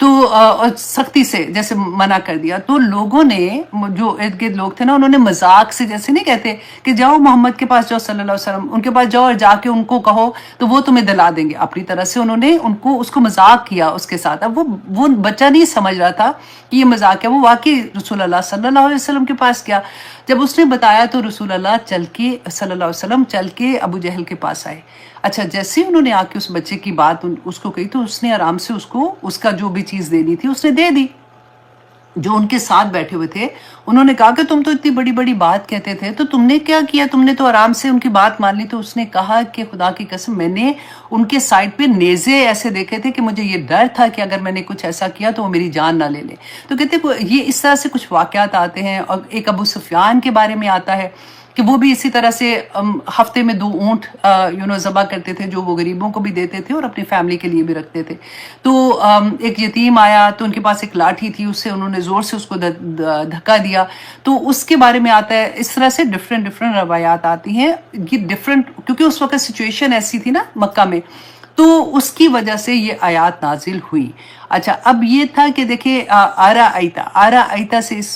تو اور سختی سے جیسے منع کر دیا. تو لوگوں نے جو ارد گرد لوگ تھے نا انہوں نے مذاق سے جیسے نہیں کہتے کہ جاؤ محمد کے پاس جاؤ صلی اللہ علیہ وسلم، ان کے پاس جاؤ اور جا کے ان کو کہو تو وہ تمہیں دلا دیں گے. اپنی طرح سے انہوں نے اس کو مذاق کیا اس کے ساتھ. اب وہ بچہ نہیں سمجھ رہا تھا کہ یہ مذاق ہے. وہ واقعی رسول اللہ صلی اللہ علیہ وسلم کے پاس گیا. جب اس نے بتایا تو رسول اللہ صلی اللہ علیہ وسلم چل کے ابو جہل کے پاس آئے. اچھا جیسے ہی انہوں نے آ کے اس بچے کی بات اس کو کہی تو اس نے آرام سے اس کا جو بھی چیز دینی تھی اس نے دے دی. جو ان کے ساتھ بیٹھے ہوئے تھے انہوں نے کہا کہ تم تو اتنی بڑی بڑی بات کہتے تھے تو تم نے کیا کیا، تم نے تو آرام سے ان کی بات مان لی. تو اس نے کہا کہ خدا کی قسم میں نے ان کے سائڈ پہ نیزے ایسے دیکھے تھے کہ مجھے یہ ڈر تھا کہ اگر میں نے کچھ ایسا کیا تو وہ میری جان نہ لے لے. تو کہتے یہ اس طرح سے کچھ واقعات آتے ہیں. اور ایک ابو سفیان کے بارے میں آتا ہے کہ وہ بھی اسی طرح سے ہفتے میں 2 اونٹ ذبح کرتے تھے جو وہ غریبوں کو بھی دیتے تھے اور اپنی فیملی کے لیے بھی رکھتے تھے. تو ایک یتیم آیا تو ان کے پاس ایک لاٹھی تھی، اس سے انہوں نے زور سے اس کو دھکا دیا. تو اس کے بارے میں آتا ہے. اس طرح سے ڈفرینٹ روایات آتی ہیں. یہ ڈفرینٹ کیونکہ اس وقت سچویشن ایسی تھی نا مکہ میں، تو اس کی وجہ سے یہ آیات نازل ہوئی. اچھا اب یہ تھا کہ دیکھیں آرا ایتا سے اس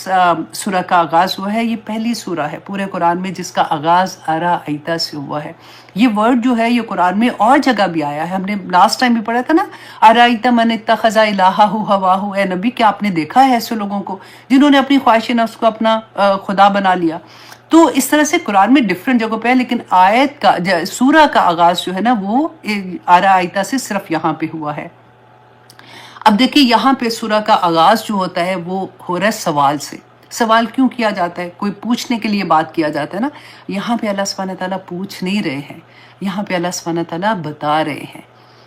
سورہ کا آغاز ہوا ہے. یہ پہلی سورہ ہے پورے قرآن میں جس کا آغاز آرا ایتا سے ہوا ہے. یہ ورڈ جو ہے یہ قرآن میں اور جگہ بھی آیا ہے. ہم نے لاسٹ ٹائم بھی پڑھا تھا نا، آرا ایتا من اتخذ الہہ ہواہ. اے نبی کیا آپ نے دیکھا ہے ایسے لوگوں کو جنہوں نے اپنی خواہش نفس کو اپنا خدا بنا لیا. تو اس طرح سے قرآن میں ڈفرینٹ جگہوں پہ ہے، لیکن آیت کا سورہ کا آغاز جو ہے نا وہ آرا ایتا سے صرف یہاں پہ ہوا ہے. اب دیکھیں یہاں پہ سورہ کا آغاز جو ہوتا ہے وہ ہو رہا ہے سوال سے. سوال کیوں کیا جاتا ہے؟ کوئی پوچھنے کے لیے بات کیا جاتا ہے نا. یہاں پہ اللہ سبحانہ تعالیٰ پوچھ نہیں رہے ہیں، یہاں پہ اللہ سبحانہ تعالیٰ بتا رہے ہیں.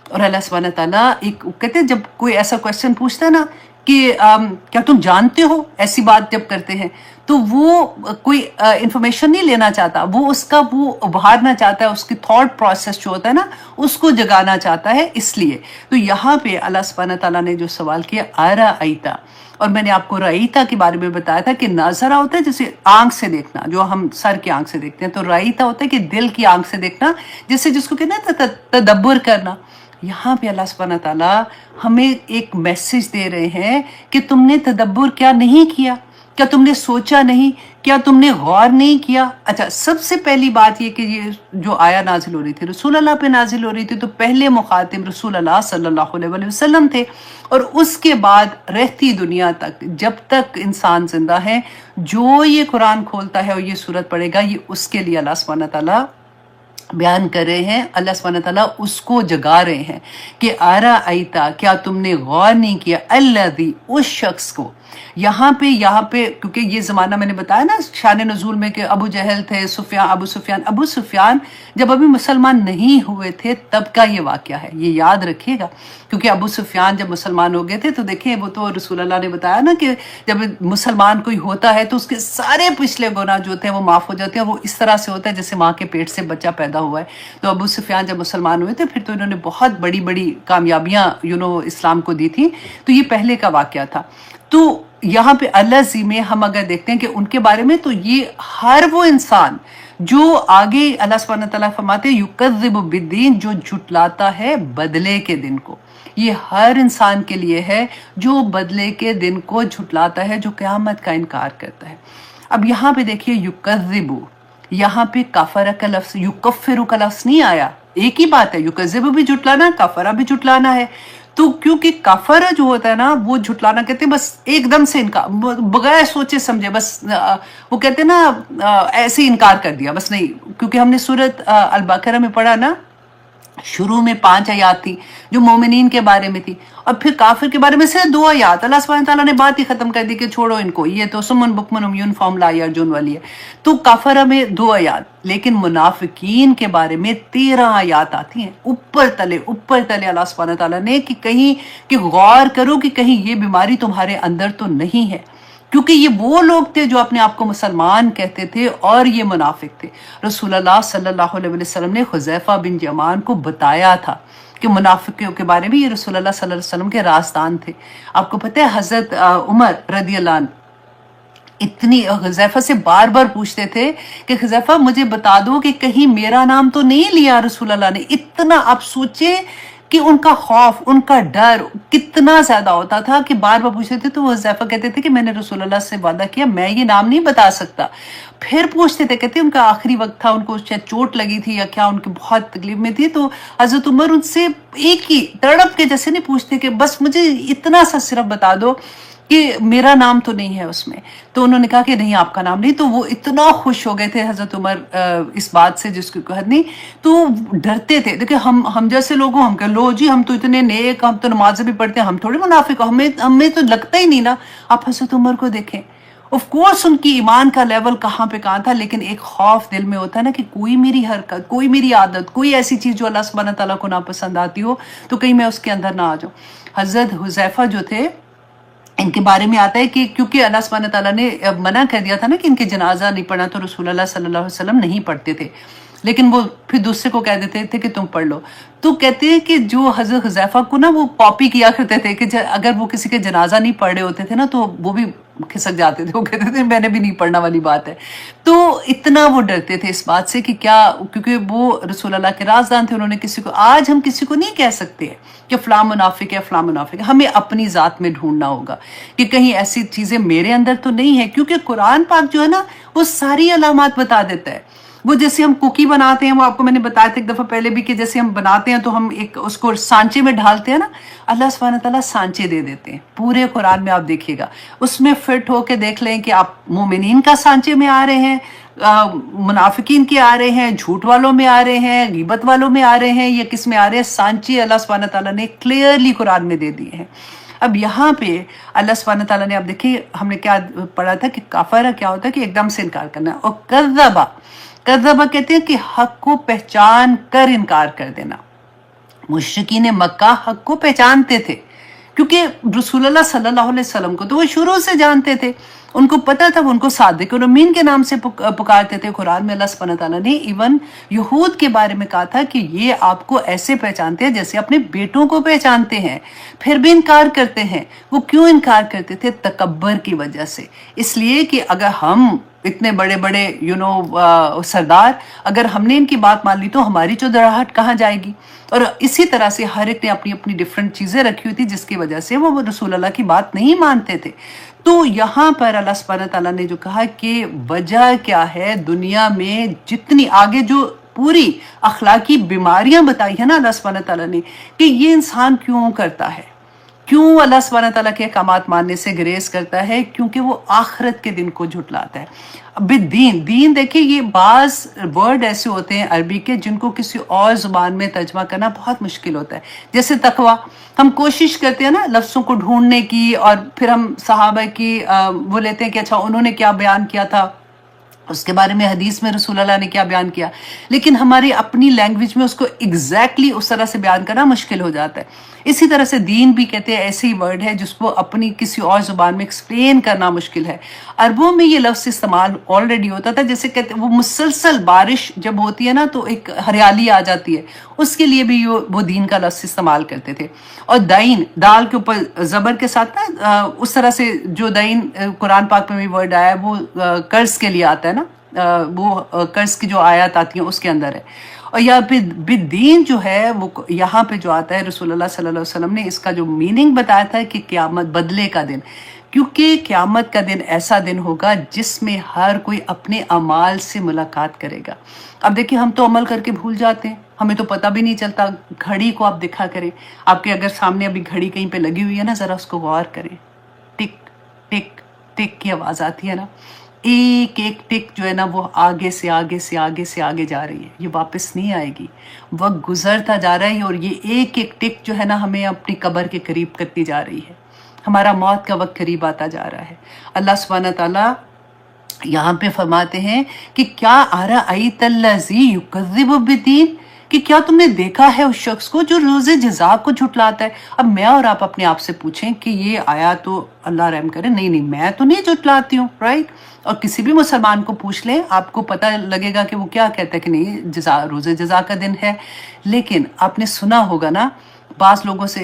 اور اللہ سبحانہ تعالیٰ ایک کہتے ہیں جب کوئی ایسا کویسچن پوچھتا ہے نا کہ کیا تم جانتے ہو، ایسی بات جب کرتے ہیں تو وہ کوئی انفارمیشن نہیں لینا چاہتا، وہ اس کا وہ ابھارنا چاہتا ہے، اس کی تھاٹ پروسیس جو ہوتا ہے نا اس کو جگانا چاہتا ہے. اس لیے تو یہاں پہ اللہ سبحانہ تعالیٰ نے جو سوال کیا آرا ایتا، اور میں نے آپ کو رائیتا کے بارے میں بتایا تھا کہ ناظرہ ہوتا ہے جیسے آنکھ سے دیکھنا، جو ہم سر کی آنکھ سے دیکھتے ہیں، تو رائیتا ہوتا ہے کہ دل کی آنکھ سے دیکھنا، جس کو کہتے ہیں تدبر کرنا. یہاں پہ اللہ سبحانہ تعالیٰ ہمیں ایک میسج دے رہے ہیں کہ تم نے تدبر کیا نہیں کیا، کیا تم نے سوچا نہیں، کیا تم نے غور نہیں کیا. اچھا سب سے پہلی بات یہ کہ یہ جو آیا نازل ہو رہی تھی رسول اللہ پہ نازل ہو رہی تھی، تو پہلے مخاطب رسول اللہ صلی اللہ علیہ وسلم تھے. اور اس کے بعد رہتی دنیا تک جب تک انسان زندہ ہے جو یہ قرآن کھولتا ہے اور یہ سورت پڑھے گا، یہ اس کے لیے اللہ سبحانہ تعالیٰ بیان کر رہے ہیں. اللہ سبحانہ تعالیٰ اس کو جگا رہے ہیں کہ آرا ایتا، کیا تم نے غور نہیں کیا، الذی، اس شخص کو. یہاں پہ کیونکہ یہ زمانہ میں نے بتایا نا شان نزول میں کہ ابو جہل تھے، ابو سفیان جب ابھی مسلمان نہیں ہوئے تھے تب کا یہ واقعہ ہے. یہ یاد رکھیے گا کیونکہ ابو سفیان جب مسلمان ہو گئے تھے تو دیکھیں وہ تو رسول اللہ نے بتایا نا کہ جب مسلمان کوئی ہوتا ہے تو اس کے سارے پچھلے گناہ جو ہوتے ہیں وہ معاف ہو جاتے ہیں. وہ اس طرح سے ہوتا ہے جیسے ماں کے پیٹ سے بچہ پیدا ہوا ہے. تو ابو سفیان جب مسلمان ہوئے تھے پھر تو انہوں نے بہت بڑی بڑی کامیابیاں اسلام کو دی تھی. تو یہ پہلے کا واقعہ تھا. تو یہاں پہ اللہ میں ہم اگر دیکھتے ہیں کہ ان کے بارے میں تو یہ ہر وہ انسان جو آگے اللہ سبحانہ تعالیٰ فرماتے ہیں یکذب بالدین، جو جھٹلاتا ہے بدلے کے دن کو. یہ ہر انسان کے لیے ہے جو بدلے کے دن کو جھٹلاتا ہے، جو قیامت کا انکار کرتا ہے. اب یہاں پہ دیکھیے یکذب، یہاں پہ کفر کا لفظ، یکفر کا لفظ نہیں آیا. ایک ہی بات ہے، یکذب بھی جھٹلانا، کفرہ بھی جھٹلانا ہے. تو کیونکہ کفر جو ہوتا ہے نا وہ جھٹلانا کہتے ہیں بس ایک دم سے انکار، بغیر سوچے سمجھے، بس وہ کہتے ہیں نا ایسے انکار کر دیا بس نہیں. کیونکہ ہم نے سورۃ البقرہ میں پڑھا نا شروع میں 5 آیات تھی جو مومنین کے بارے میں تھی، اور پھر کافر کے بارے میں صرف 2 آیات. اللہ سبحانہ تعالیٰ نے بات ہی ختم کر دی کہ چھوڑو ان کو، یہ تو سمن بکمن عمیون فہم لا یرجون والی ہے. تو کافرہ میں 2 آیات، لیکن منافقین کے بارے میں 13 آیات آتی ہیں اوپر تلے اللہ سبحانہ تعالیٰ نے کہ کہیں کہ غور کرو کہ کہیں یہ بیماری تمہارے اندر تو نہیں ہے. کیونکہ یہ وہ لوگ تھے جو اپنے آپ کو مسلمان کہتے تھے اور یہ منافق تھے. رسول اللہ صلی اللہ علیہ وسلم نے حذیفہ بن یمان کو بتایا تھا کہ منافقوں کے بارے میں یہ رسول اللہ صلی اللہ علیہ وسلم کے رازدان تھے. آپ کو پتہ ہے حضرت عمر رضی اللہ عنہ اتنی حذیفہ سے بار بار پوچھتے تھے کہ حذیفہ مجھے بتا دو کہ کہیں میرا نام تو نہیں لیا رسول اللہ نے. اتنا آپ سوچیں کہ ان کا خوف، ان کا ڈر کتنا زیادہ ہوتا تھا کہ بار بار پوچھتے تھے تو وہ حذیفہ کہتے تھے کہ میں نے رسول اللہ سے وعدہ کیا میں یہ نام نہیں بتا سکتا. پھر پوچھتے تھے، کہتے ان کا آخری وقت تھا، ان کو شاید چوٹ لگی تھی یا کیا، ان کی بہت تکلیف میں تھی، تو حضرت عمر ان سے ایک ہی تڑپ کے جیسے نہیں پوچھتے کہ بس مجھے اتنا سا صرف بتا دو کہ میرا نام تو نہیں ہے اس میں. تو انہوں نے کہا کہ نہیں آپ کا نام نہیں. تو وہ اتنا خوش ہو گئے تھے حضرت عمر اس بات سے جس کی حد نہیں. تو ڈرتے تھے. دیکھیں ہم جیسے لوگ ہوں، ہم کہ لو جی ہم تو اتنے نیک، ہم تو نمازیں بھی پڑھتے ہیں، ہم تھوڑی منافق، ہمیں تو لگتا ہی نہیں نا. آپ حضرت عمر کو دیکھیں، آف کورس ان کی ایمان کا لیول کہاں پہ کہاں تھا، لیکن ایک خوف دل میں ہوتا ہے نا کہ کوئی میری حرکت، کوئی میری عادت، کوئی ایسی چیز جو اللہ سبحانہ تعالیٰ کو ناپسند آتی ہو تو کہیں میں اس کے اندر نہ آ جاؤں. حضرت حذیفہ جو تھے ان کے بارے میں آتا ہے کہ کیونکہ اللہ سبحانہ تعالیٰ نے منع کر دیا تھا نا کہ ان کے جنازہ نہیں پڑھنا، تو رسول اللہ صلی اللہ علیہ وسلم نہیں پڑھتے تھے، لیکن وہ پھر دوسرے کو کہہ دیتے تھے کہ تم پڑھ لو. تو کہتے ہیں کہ جو حضرت حذیفہ کو نا وہ کاپی کیا کرتے تھے کہ اگر وہ کسی کے جنازہ نہیں پڑھ رہے ہوتے تھے نا تو وہ بھی کھسک جاتے تھے، وہ کہتے تھے میں نے بھی نہیں پڑھنا والی بات ہے. تو اتنا وہ ڈرتے تھے اس بات سے کہ کیا، کیونکہ وہ رسول اللہ کے رازدان تھے. انہوں نے کسی کو، آج ہم کسی کو نہیں کہہ سکتے کہ فلاں منافق ہے، فلاں منافق ہے. ہمیں اپنی ذات میں ڈھونڈنا ہوگا کہ کہیں ایسی چیزیں میرے اندر تو نہیں ہے، کیونکہ قرآن پاک جو ہے نا وہ ساری علامات بتا دیتا ہے. وہ جیسے ہم کوکی بناتے ہیں، وہ آپ کو میں نے بتایا تھا ایک دفعہ پہلے بھی کہ جیسے ہم بناتے ہیں تو ہم ایک اس کو سانچے میں ڈھالتے ہیں نا، اللہ سبحانہ تعالیٰ سانچے دے دیتے ہیں. پورے قرآن میں آپ دیکھیے گا، اس میں فٹ ہو کے دیکھ لیں کہ آپ مومنین کا سانچے میں آ رہے ہیں، منافقین کے آ رہے ہیں، جھوٹ والوں میں آ رہے ہیں، غیبت والوں میں آ رہے ہیں، یا کس میں آ رہے ہیں. سانچے اللہ سبحانہ تعالیٰ نے کلیئرلی قرآن میں دے دیے ہیں. اب یہاں پہ اللہ سبحانہ تعالیٰ نے، اب دیکھیے ہم نے کیا پڑھا تھا کہ کافرہ کیا ہوتا ہے کہ ایک دم سے انکار کرنا، اور کذبہ کہتے ہیں کہ حق کو پہچان کر انکار کر دینا. مشرکین مکہ حق کو پہچانتے تھے کیونکہ رسول اللہ صلی اللہ علیہ وسلم کو تو وہ شروع سے جانتے تھے، ان کو پتہ تھا، وہ ان کو صادق الامین کے نام سے پکارتے تھے. قرآن میں اللہ سبحانہ تعالیٰ نے ایون یہود کے بارے میں کہا تھا کہ یہ آپ کو ایسے پہچانتے ہیں جیسے اپنے بیٹوں کو پہچانتے ہیں، پھر بھی انکار کرتے ہیں. وہ کیوں انکار کرتے تھے؟ تکبر کی وجہ سے. اس لیے کہ اگر ہم اتنے بڑے بڑے سردار، اگر ہم نے ان کی بات مان لی تو ہماری چودراہٹ کہاں جائے گی. اور اسی طرح سے ہر ایک نے اپنی اپنی ڈیفرنٹ چیزیں رکھی ہوئی تھی جس کی وجہ سے وہ رسول اللہ کی بات نہیں مانتے تھے. تو یہاں پر اللہ سبحانہ تعالیٰ نے جو کہا کہ وجہ کیا ہے، دنیا میں جتنی آگے جو پوری اخلاقی بیماریاں بتائی ہیں نا اللہ سبحانہ تعالیٰ نے کہ یہ انسان کیوں کرتا ہے، کیوں اللہ سبحانہ تعالیٰ کے احکامات ماننے سے گریز کرتا ہے، کیونکہ وہ آخرت کے دن کو جھٹلاتا ہے. اب دین دیکھیں، یہ بعض ورڈ ایسے ہوتے ہیں عربی کے جن کو کسی اور زبان میں ترجمہ کرنا بہت مشکل ہوتا ہے. جیسے تقویٰ، ہم کوشش کرتے ہیں نا لفظوں کو ڈھونڈنے کی، اور پھر ہم صحابہ کی وہ لیتے ہیں کہ اچھا انہوں نے کیا بیان کیا تھا، اس کے بارے میں حدیث میں رسول اللہ نے کیا بیان کیا، لیکن ہماری اپنی لینگویج میں اس کو ایگزیکٹلی اس طرح سے بیان کرنا مشکل ہو جاتا ہے. اسی طرح سے دین بھی کہتے ہیں ایسے ہی ورڈ ہے جس کو اپنی کسی اور زبان میں ایکسپلین کرنا مشکل ہے. عربوں میں یہ لفظ استعمال آلریڈی ہوتا تھا، جیسے کہتے وہ مسلسل بارش جب ہوتی ہے نا تو ایک ہریالی آ جاتی ہے، اس کے لیے بھی وہ دین کا لفظ استعمال کرتے تھے. اور دین، دال کے اوپر زبر کے ساتھ نا، اس طرح سے جو دین قرآن پاک میں بھی ورڈ آیا ہے وہ قرض کے لیے آتا ہے نا، وہ قرض کی جو آیات آتی ہیں اس کے اندر ہے. اور یا پھر دین جو ہے وہ یہاں پہ جو آتا ہے، رسول اللہ صلی اللہ علیہ وسلم نے اس کا جو میننگ بتایا تھا کہ قیامت بدلے کا دن، کیونکہ قیامت کا دن ایسا دن ہوگا جس میں ہر کوئی اپنے اعمال سے ملاقات کرے گا. اب دیکھیں ہم تو عمل کر کے بھول جاتے ہیں، ہمیں تو پتہ بھی نہیں چلتا. گھڑی کو آپ دکھا کریں، آپ کے اگر سامنے ابھی گھڑی کہیں پہ لگی ہوئی ہے نا، ذرا اس کو غور کریں، ٹک ٹک ٹک کی آواز آتی ہے نا، ایک ایک ٹک جو ہے نا وہ آگے سے آگے سے آگے سے آگے جا رہی ہے، یہ واپس نہیں آئے گی. وقت گزرتا جا رہا ہے اور یہ ایک ایک ٹک جو ہے نا ہمیں اپنی قبر کے قریب کرتی جا رہی ہے. ہمارا موت کا وقت قریب آتا جا رہا ہے. اللہ سبحانہ تعالیٰ یہاں پہ فرماتے ہیں کہ کیا ارأیت الذی یکذب بالدین، کہ کیا تم نے دیکھا ہے اس شخص کو جو روز جزا کو جھٹلاتا ہے. اب میں اور آپ اپنے آپ سے پوچھیں کہ یہ آیا تو اللہ رحم کرے، نہیں میں تو نہیں جھٹلاتی ہوں، رائٹ. اور کسی بھی مسلمان کو پوچھ لیں، آپ کو پتہ لگے گا کہ وہ کیا کہتا ہے کہ نہیں روز جزا کا دن ہے. لیکن آپ نے سنا ہوگا نا بعض لوگوں سے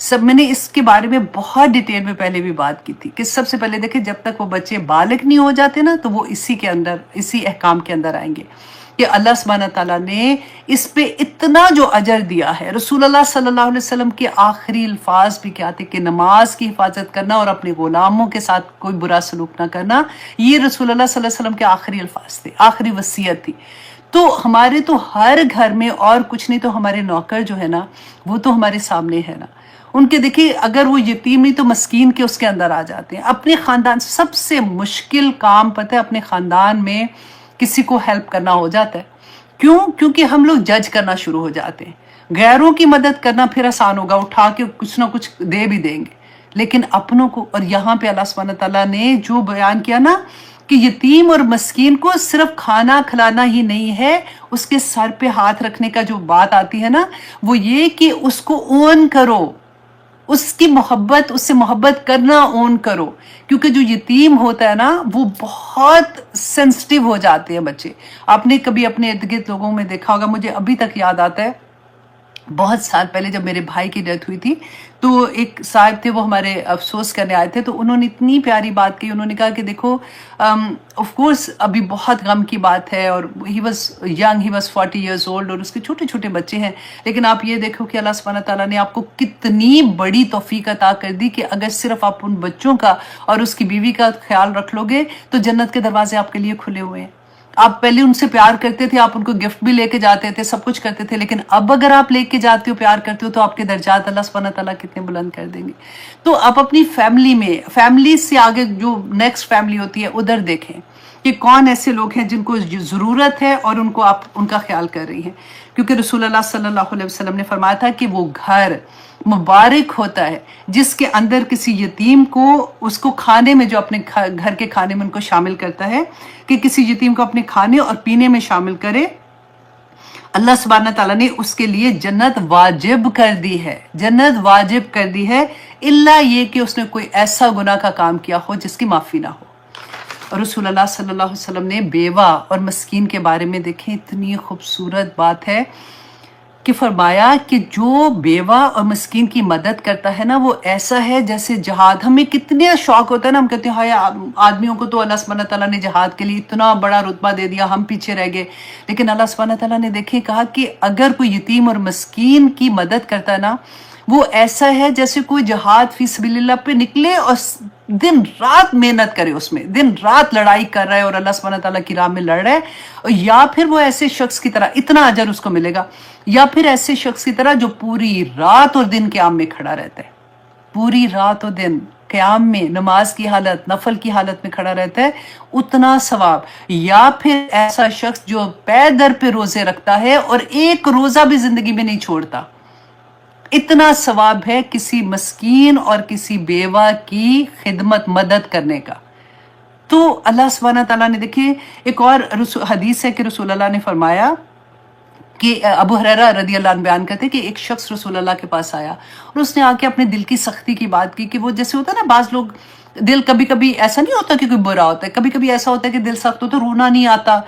سب میں نے اس کے بارے میں بہت ڈیٹیل میں پہلے بھی بات کی تھی کہ سب سے پہلے دیکھیں جب تک وہ بچے بالغ نہیں ہو جاتے نا تو وہ اسی احکام کے اندر آئیں گے کہ اللہ سبحانہ تعالیٰ نے اس پہ اتنا جو اجر دیا ہے. رسول اللہ صلی اللہ علیہ وسلم کے آخری الفاظ بھی کیا تھے کہ نماز کی حفاظت کرنا اور اپنے غلاموں کے ساتھ کوئی برا سلوک نہ کرنا. یہ رسول اللہ صلی اللہ علیہ وسلم کے آخری الفاظ تھے, آخری وصیت تھی. تو ہمارے تو ہر گھر میں اور کچھ نہیں تو ہمارے نوکر جو ہے نا وہ تو ہمارے سامنے ہے نا. ان کے دیکھیں اگر وہ یتیم نہیں تو مسکین کے اس کے اندر آ جاتے ہیں. اپنے خاندان سب سے مشکل کام پتہ ہے اپنے خاندان میں کسی کو ہیلپ کرنا ہو جاتا ہے. کیوں؟ کیونکہ ہم لوگ جج کرنا شروع ہو جاتے ہیں. غیروں کی مدد کرنا پھر آسان ہوگا, اٹھا کے کچھ نہ کچھ دے بھی دیں گے, لیکن اپنوں کو. اور یہاں پہ اللہ سبحانہ تعالیٰ نے جو بیان کیا نا کہ یتیم اور مسکین کو صرف کھانا کھلانا ہی نہیں ہے, اس کے سر پہ ہاتھ رکھنے کا جو بات آتی ہے نا وہ یہ کہ اس کو اون کرو, اس کی محبت, اس سے محبت کرنا اون کرو. کیونکہ جو یتیم ہوتا ہے نا وہ بہت سینسٹیو ہو جاتے ہیں بچے. آپ نے کبھی اپنے ارد گرد لوگوں میں دیکھا ہوگا, مجھے ابھی تک یاد آتا ہے بہت سال پہلے جب میرے بھائی کی ڈیتھ ہوئی تھی تو ایک صاحب تھے وہ ہمارے افسوس کرنے آئے تھے, تو انہوں نے اتنی پیاری بات کی. انہوں نے کہا کہ دیکھو آف کورس ابھی بہت غم کی بات ہے اور he was young, he was 40 years old اور اس کے چھوٹے چھوٹے بچے ہیں, لیکن آپ یہ دیکھو کہ اللہ سبحانہ تعالیٰ نے آپ کو کتنی بڑی توفیق عطا کر دی کہ اگر صرف آپ ان بچوں کا اور اس کی بیوی کا خیال رکھ لو گے تو جنت کے دروازے آپ کے لیے کھلے ہوئے ہیں. آپ پہلے ان سے پیار کرتے تھے, آپ ان کو گفٹ بھی لے کے جاتے تھے, سب کچھ کرتے تھے, لیکن اب اگر آپ لے کے جاتے ہو, پیار کرتے ہو, تو آپ کے درجات اللہ سبحانہ تعالیٰ کتنے بلند کر دیں گے. تو آپ اپنی فیملی میں, فیملی سے آگے جو نیکسٹ فیملی ہوتی ہے ادھر دیکھیں کہ کون ایسے لوگ ہیں جن کو ضرورت ہے اور ان کو آپ ان کا خیال کر رہی ہیں. کیونکہ رسول اللہ صلی اللہ علیہ وسلم نے فرمایا تھا کہ وہ گھر مبارک ہوتا ہے جس کے اندر کسی یتیم کو, اس کو کھانے میں, جو اپنے گھر کے کھانے میں ان کو شامل کرتا ہے, کہ کسی یتیم کو اپنے کھانے اور پینے میں شامل کرے, اللہ سبحانہ تعالیٰ نے اس کے لیے جنت واجب کر دی ہے. جنت واجب کر دی ہے الا یہ کہ اس نے کوئی ایسا گناہ کا کام کیا ہو جس کی معافی نہ ہو. اور رسول اللہ صلی اللہ علیہ وسلم نے بیوہ اور مسکین کے بارے میں دیکھیں اتنی خوبصورت بات ہے کہ فرمایا کہ جو بیوہ اور مسکین کی مدد کرتا ہے نا وہ ایسا ہے جیسے جہاد. ہمیں کتنے شوق ہوتا ہے نا, ہم کہتے ہیں ہائے آدمیوں کو تو اللہ سبحانہ تعالیٰ نے جہاد کے لیے اتنا بڑا رتبہ دے دیا, ہم پیچھے رہ گئے. لیکن اللہ سبحانہ تعالیٰ نے دیکھیں کہا کہ اگر کوئی یتیم اور مسکین کی مدد کرتا ہے نا وہ ایسا ہے جیسے کوئی جہاد فی سبیل اللہ پہ نکلے اور دن رات محنت کرے, اس میں دن رات لڑائی کر رہا ہے اور اللہ سبحانہ تعالیٰ کی راہ میں لڑ رہا ہے. یا پھر وہ ایسے شخص کی طرح اتنا اجر اس کو ملے گا, یا پھر ایسے شخص کی طرح جو پوری رات اور دن قیام میں کھڑا رہتا ہے, پوری رات اور دن قیام میں نماز کی حالت, نفل کی حالت میں کھڑا رہتا ہے, اتنا ثواب. یا پھر ایسا شخص جو پے در پہ روزے رکھتا ہے اور ایک روزہ بھی زندگی میں نہیں چھوڑتا, اتنا ثواب ہے کسی مسکین اور کسی بیوہ کی خدمت, مدد کرنے کا. تو اللہ سبحانہ تعالیٰ نے دیکھیں ایک اور حدیث ہے کہ رسول اللہ نے فرمایا کہ ابو ہریرہ رضی اللہ عنہ بیان کرتے کہ ایک شخص رسول اللہ کے پاس آیا اور اس نے آ کے اپنے دل کی سختی کی بات کی کہ وہ جیسے ہوتا ہے نا, بعض لوگ دل کبھی کبھی ایسا نہیں ہوتا کہ کوئی برا ہوتا ہے, کبھی کبھی ایسا ہوتا ہے کہ دل سخت ہو تو رونا نہیں آتا.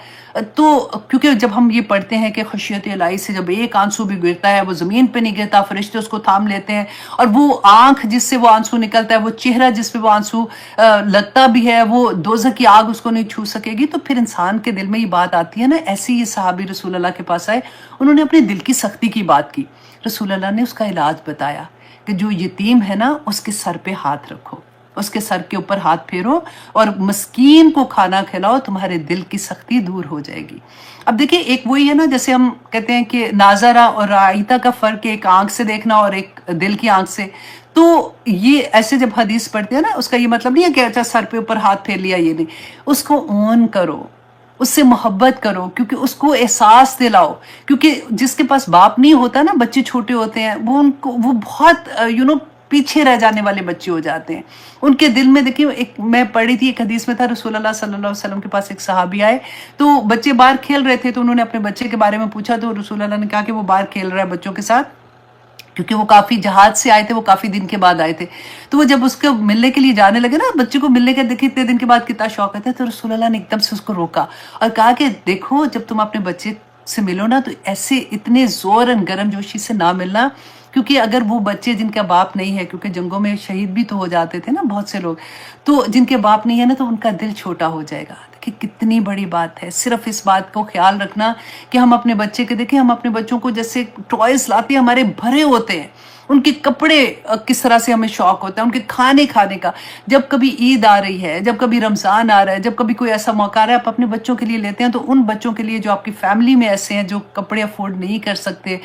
تو کیونکہ جب ہم یہ پڑھتے ہیں کہ خشیت الہی سے جب ایک آنسو بھی گرتا ہے وہ زمین پہ نہیں گرتا, فرشتے اس کو تھام لیتے ہیں, اور وہ آنکھ جس سے وہ آنسو نکلتا ہے, وہ چہرہ جس پہ وہ آنسو لگتا بھی ہے, وہ دوزخ کی آگ اس کو نہیں چھو سکے گی. تو پھر انسان کے دل میں یہ بات آتی ہے نا. ایسے ہی صحابی رسول اللہ کے پاس آئے, انہوں نے اپنے دل کی سختی کی بات کی. رسول اللہ نے اس کا علاج بتایا کہ جو یتیم ہے نا اس کے سر پہ ہاتھ رکھو, اس کے سر کے اوپر ہاتھ پھیرو اور مسکین کو کھانا کھلاؤ, تمہارے دل کی سختی دور ہو جائے گی. اب دیکھیں ایک وہی ہے نا, جیسے ہم کہتے ہیں کہ ناظرہ اور رائتہ کا فرق ہے, ایک آنکھ سے دیکھنا اور ایک دل کی آنکھ سے. تو یہ ایسے جب حدیث پڑھتے ہیں نا, اس کا یہ مطلب نہیں ہے کہ اچھا سر پہ اوپر ہاتھ پھیر لیا, یہ نہیں. اس کو اون کرو, اس سے محبت کرو, کیونکہ اس کو احساس دلاؤ. کیونکہ جس کے پاس باپ نہیں ہوتا نا, بچے چھوٹے ہوتے ہیں, وہ بہت پیچھے رہ جانے والے بچے ہو جاتے ہیں. ان کے دل میں دیکھیں, ایک میں پڑھی تھی ایک حدیث میں تھا, رسول اللہ صلی اللہ علیہ وسلم کے پاس ایک صحابی آئے تو بچے باہر کھیل رہے تھے, تو انہوں نے اپنے بچے کے بارے میں پوچھا, تو رسول اللہ نے کہا کہ وہ باہر کھیل رہا ہے بچوں کے ساتھ, کیونکہ وہ کافی جہاد سے آئے تھے, وہ کافی دن کے بعد آئے تھے. تو وہ جب اس کو ملنے کے لیے جانے لگے نا, بچے کو ملنے کے دیکھیں اتنے دن کے بعد کتنا شوق ہے, تو رسول اللہ نے ایک دم سے اس کو روکا اور کہا کہ دیکھو جب تم اپنے بچے سے ملو نا تو ایسے اتنے زور اور گرم جوشی سے نہ ملنا کیونکہ اگر وہ بچے جن کا باپ نہیں ہے، کیونکہ جنگوں میں شہید بھی تو ہو جاتے تھے نا بہت سے لوگ، تو جن کے باپ نہیں ہے نا، تو ان کا دل چھوٹا ہو جائے گا. دیکھیں کتنی بڑی بات ہے. صرف اس بات کو خیال رکھنا کہ ہم اپنے بچے کے، دیکھیں ہم اپنے بچوں کو جیسے ٹوائز لاتے ہیں، ہمارے بھرے ہوتے ہیں، ان کے کپڑے کس طرح سے ہمیں شوق ہوتا ہے، ان کے کھانے کا. جب کبھی عید آ رہی ہے، جب کبھی رمضان آ رہا ہے، جب کبھی کوئی ایسا موقع آ رہا ہے، آپ اپنے بچوں کے لیے لیتے ہیں، تو ان بچوں کے لیے جو آپ کی فیملی میں ایسے ہیں جو کپڑے افورڈ نہیں کر سکتے،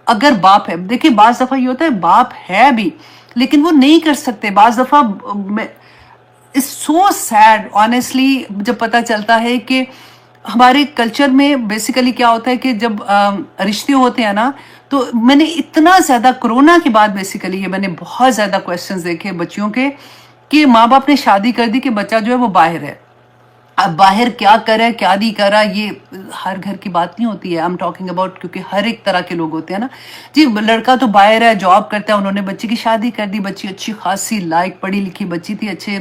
اگر باپ ہے، دیکھیں بعض دفعہ یہ ہوتا ہے باپ ہے بھی لیکن وہ نہیں کر سکتے. بعض دفعہ اٹس سو سیڈ آنیسٹلی جب پتہ چلتا ہے کہ ہمارے کلچر میں بیسیکلی کیا ہوتا ہے کہ جب رشتے ہوتے ہیں نا، تو میں نے اتنا زیادہ کرونا کے بعد بیسیکلی یہ میں نے بہت زیادہ کویسچنز دیکھے بچیوں کے کہ ماں باپ نے شادی کر دی کہ بچہ جو ہے وہ باہر ہے. اب باہر کیا کرے کیا نہیں کرا، یہ ہر گھر کی بات نہیں ہوتی ہے. I'm talking about کیونکہ ہر ایک طرح کے لوگ ہوتے ہیں نا جی. لڑکا تو باہر ہے، جاب کرتا ہے، انہوں نے بچی کی شادی کر دی. بچی اچھی خاصی لائق پڑھی لکھی بچی تھی، اچھے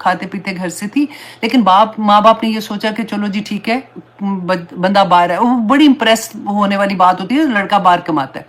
کھاتے پیتے گھر سے تھی، لیکن ماں باپ نے یہ سوچا کہ چلو جی ٹھیک ہے بندہ باہر ہے. وہ بڑی امپریس ہونے والی بات ہوتی ہے، لڑکا باہر کماتا ہے.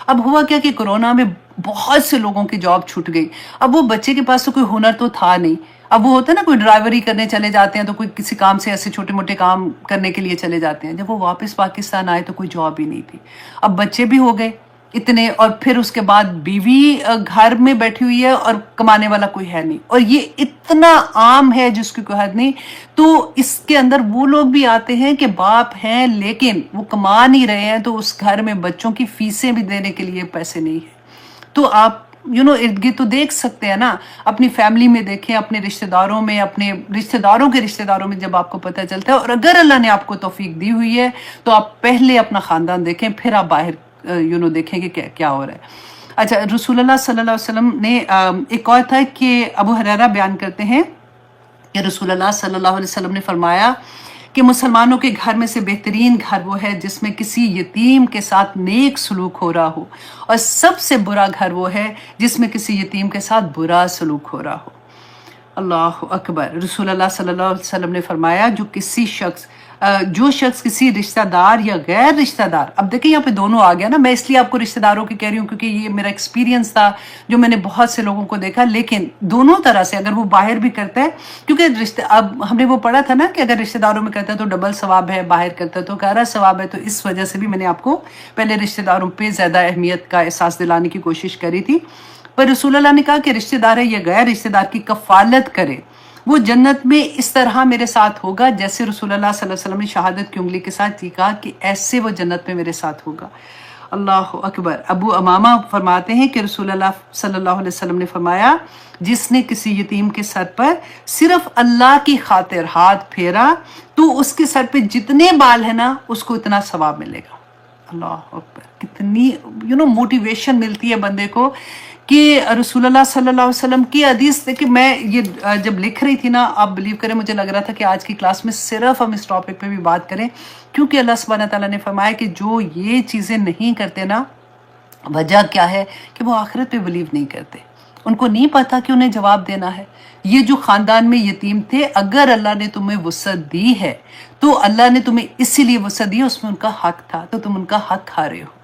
اب ہوا کیا کہ کورونا میں بہت سے لوگوں کی جاب چھوٹ گئی. اب وہ بچے کے پاس تو کوئی ہنر تو تھا نہیں. اب وہ ہوتا ہے نا کوئی ڈرائیوری کرنے چلے جاتے ہیں، تو کوئی کسی کام سے ایسے چھوٹے موٹے کام کرنے کے لیے چلے جاتے ہیں. جب وہ واپس پاکستان آئے تو کوئی جاب ہی نہیں تھی. اب بچے بھی ہو گئے اتنے، اور پھر اس کے بعد بیوی گھر میں بیٹھی ہوئی ہے اور کمانے والا کوئی ہے نہیں. اور یہ اتنا عام ہے جس کی کوئی حد نہیں. تو اس کے اندر وہ لوگ بھی آتے ہیں کہ باپ ہیں لیکن وہ کما نہیں رہے ہیں، تو اس گھر میں بچوں کی فیسیں بھی دینے کے لیے پیسے نہیں ہیں. تو آپ ارد گرد تو دیکھ سکتے ہیں نا، اپنی فیملی میں دیکھیں، اپنے رشتہ داروں میں، اپنے رشتہ داروں کے رشتہ داروں میں جب آپ کو پتہ چلتا ہے. اور اگر اللہ نے آپ کو توفیق دی ہوئی ہے تو آپ پہلے اپنا خاندان دیکھیں، پھر آپ باہر دیکھیں کہ کیا ہو رہا ہے. اچھا، رسول اللہ صلی اللہ علیہ وسلم نے ایک اور تھا کہ ابو ہریرہ بیان کرتے ہیں کہ رسول اللہ صلی اللہ علیہ وسلم نے فرمایا کہ مسلمانوں کے گھر میں سے بہترین گھر وہ ہے جس میں کسی یتیم کے ساتھ نیک سلوک ہو رہا ہو، اور سب سے برا گھر وہ ہے جس میں کسی یتیم کے ساتھ برا سلوک ہو رہا ہو. اللہ اکبر. رسول اللہ صلی اللہ علیہ وسلم نے فرمایا جو شخص کسی رشتہ دار یا غیر رشتہ دار، اب دیکھیں یہاں پہ دونوں آ گیا نا، میں اس لیے آپ کو رشتہ داروں کی کہہ رہی ہوں کیونکہ یہ میرا ایکسپیرینس تھا جو میں نے بہت سے لوگوں کو دیکھا. لیکن دونوں طرح سے اگر وہ باہر بھی کرتا ہے، کیونکہ اب ہم نے وہ پڑھا تھا نا کہ اگر رشتہ داروں میں کرتا ہے تو ڈبل ثواب ہے، باہر کرتا ہے تو گہرا ثواب ہے. تو اس وجہ سے بھی میں نے آپ کو پہلے رشتہ داروں پہ زیادہ اہمیت کا احساس دلانے کی کوشش کری تھی. پر رسول اللہ نے کہا کہ رشتہ دار ہے یا غیر رشتہ دار کی کفالت کرے، وہ جنت میں اس طرح میرے ساتھ ہوگا جیسے رسول اللہ صلی اللہ علیہ وسلم نے شہادت کی انگلی کے ساتھ یہ کہا کہ ایسے وہ جنت میں میرے ساتھ ہوگا. اللہ اکبر. ابو امامہ فرماتے ہیں کہ رسول اللہ صلی اللہ علیہ وسلم نے فرمایا جس نے کسی یتیم کے سر پر صرف اللہ کی خاطر ہاتھ پھیرا تو اس کے سر پہ جتنے بال ہیں نا اس کو اتنا ثواب ملے گا. اللہ اکبر. کتنی موٹیویشن ملتی ہے بندے کو کہ رسول اللہ صلی اللہ علیہ وسلم کی حدیث کہ میں یہ جب لکھ رہی تھی نا، آپ بلیو کریں مجھے لگ رہا تھا کہ آج کی کلاس میں صرف ہم اس ٹاپک پہ بھی بات کریں، کیونکہ اللہ سبحانہ تعالیٰ نے فرمایا کہ جو یہ چیزیں نہیں کرتے نا، وجہ کیا ہے کہ وہ آخرت پہ بلیو نہیں کرتے. ان کو نہیں پتا کہ انہیں جواب دینا ہے. یہ جو خاندان میں یتیم تھے، اگر اللہ نے تمہیں وسعت دی ہے تو اللہ نے تمہیں اسی لیے وسعت دی، اس میں ان کا حق تھا، تو تم ان کا حق کھا رہے ہو.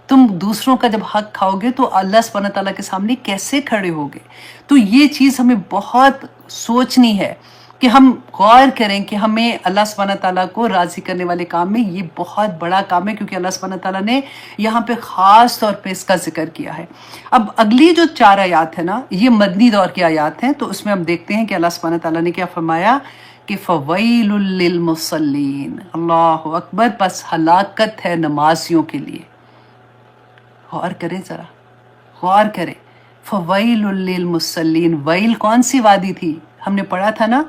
تم دوسروں کا جب حق کھاؤ گے تو اللہ سبحانہ تعالیٰ کے سامنے کیسے کھڑے ہوگے. تو یہ چیز ہمیں بہت سوچنی ہے کہ ہم غور کریں کہ ہمیں اللہ سبحانہ تعالیٰ کو راضی کرنے والے کام میں یہ بہت بڑا کام ہے، کیونکہ اللہ سبحانہ تعالیٰ نے یہاں پہ خاص طور پہ اس کا ذکر کیا ہے. اب اگلی جو 4 آیات ہیں نا، یہ مدنی دور کی آیات ہیں. تو اس میں ہم دیکھتے ہیں کہ اللہ سبحانہ تعالیٰ نے کیا فرمایا کہ فَوَيْلٌ لِّلْمُصَلِّينَ. اللہ اکبر. پس ہلاکت ہے نمازیوں کے لیے. غور کریں ذرا، غور کریں. فَوَيْلٌ لِّلْمُصَلِّينَ. ویل کون سی وادی تھی؟ ہم نے پڑھا تھا نا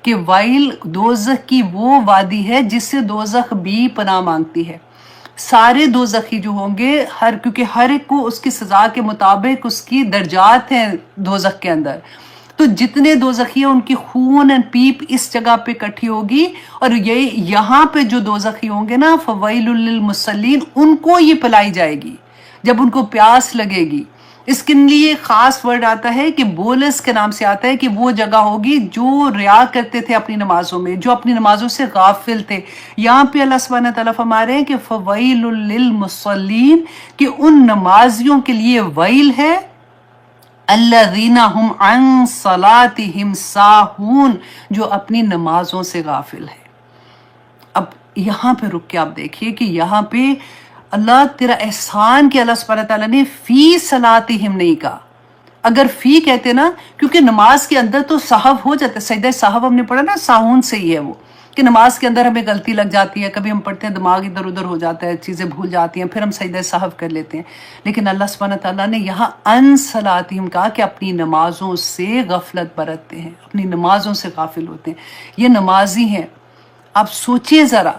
کہ ویل دوزخ کی وہ وادی ہے جس سے دوزخ بھی پناہ مانگتی ہے. سارے دوزخی جو ہوں گے، کیونکہ ہر ایک کو اس کی سزا کے مطابق اس کی درجات ہیں دوزخ کے اندر. تو جتنے دوزخی ہیں ان کی خون اور پیپ اس جگہ پہ اکٹھی ہوگی، اور یہاں پہ جو دوزخی ہوں گے نا، فَوَيْلٌ لِّلْمُصَلِّينَ، ان کو یہ پلائی جائے گی. جب ان کو پیاس لگے گی اس کے لیے خاص ورڈ آتا ہے کہ بولس کے نام سے آتا ہے کہ وہ جگہ ہوگی جو ریا کرتے تھے اپنی نمازوں میں، جو اپنی نمازوں سے غافل تھے۔ یہاں پہ اللہ سبحانہ تعالیٰ فرما رہے ہیں کہ فویل للمصلین، کہ ان نمازیوں کے لیے ویل ہے، الذین هم عن صلاتهم ساہون، جو اپنی نمازوں سے غافل ہے۔ اب یہاں پہ رک کے آپ دیکھیے کہ یہاں پہ اللہ تیرا احسان کہ اللہ سبحانہ تعالیٰ نے فی صلاتہم نہیں کہا۔ اگر فی کہتے نا، کیونکہ نماز کے اندر تو سہو ہو جاتا ہے، سجدہ سہو ہم نے پڑھا نا، ساہون سے ہی ہے وہ، کہ نماز کے اندر ہمیں غلطی لگ جاتی ہے، کبھی ہم پڑھتے ہیں دماغ ادھر ادھر ہو جاتا ہے، چیزیں بھول جاتی ہیں، پھر ہم سجدہ سہو کر لیتے ہیں۔ لیکن اللہ سبحانہ تعالیٰ نے یہاں ان صلاتہم کہا کہ اپنی نمازوں سے غفلت برتتے ہیں، اپنی نمازوں سے غافل ہوتے ہیں۔ یہ نمازی ہیں، آپ سوچئے ذرا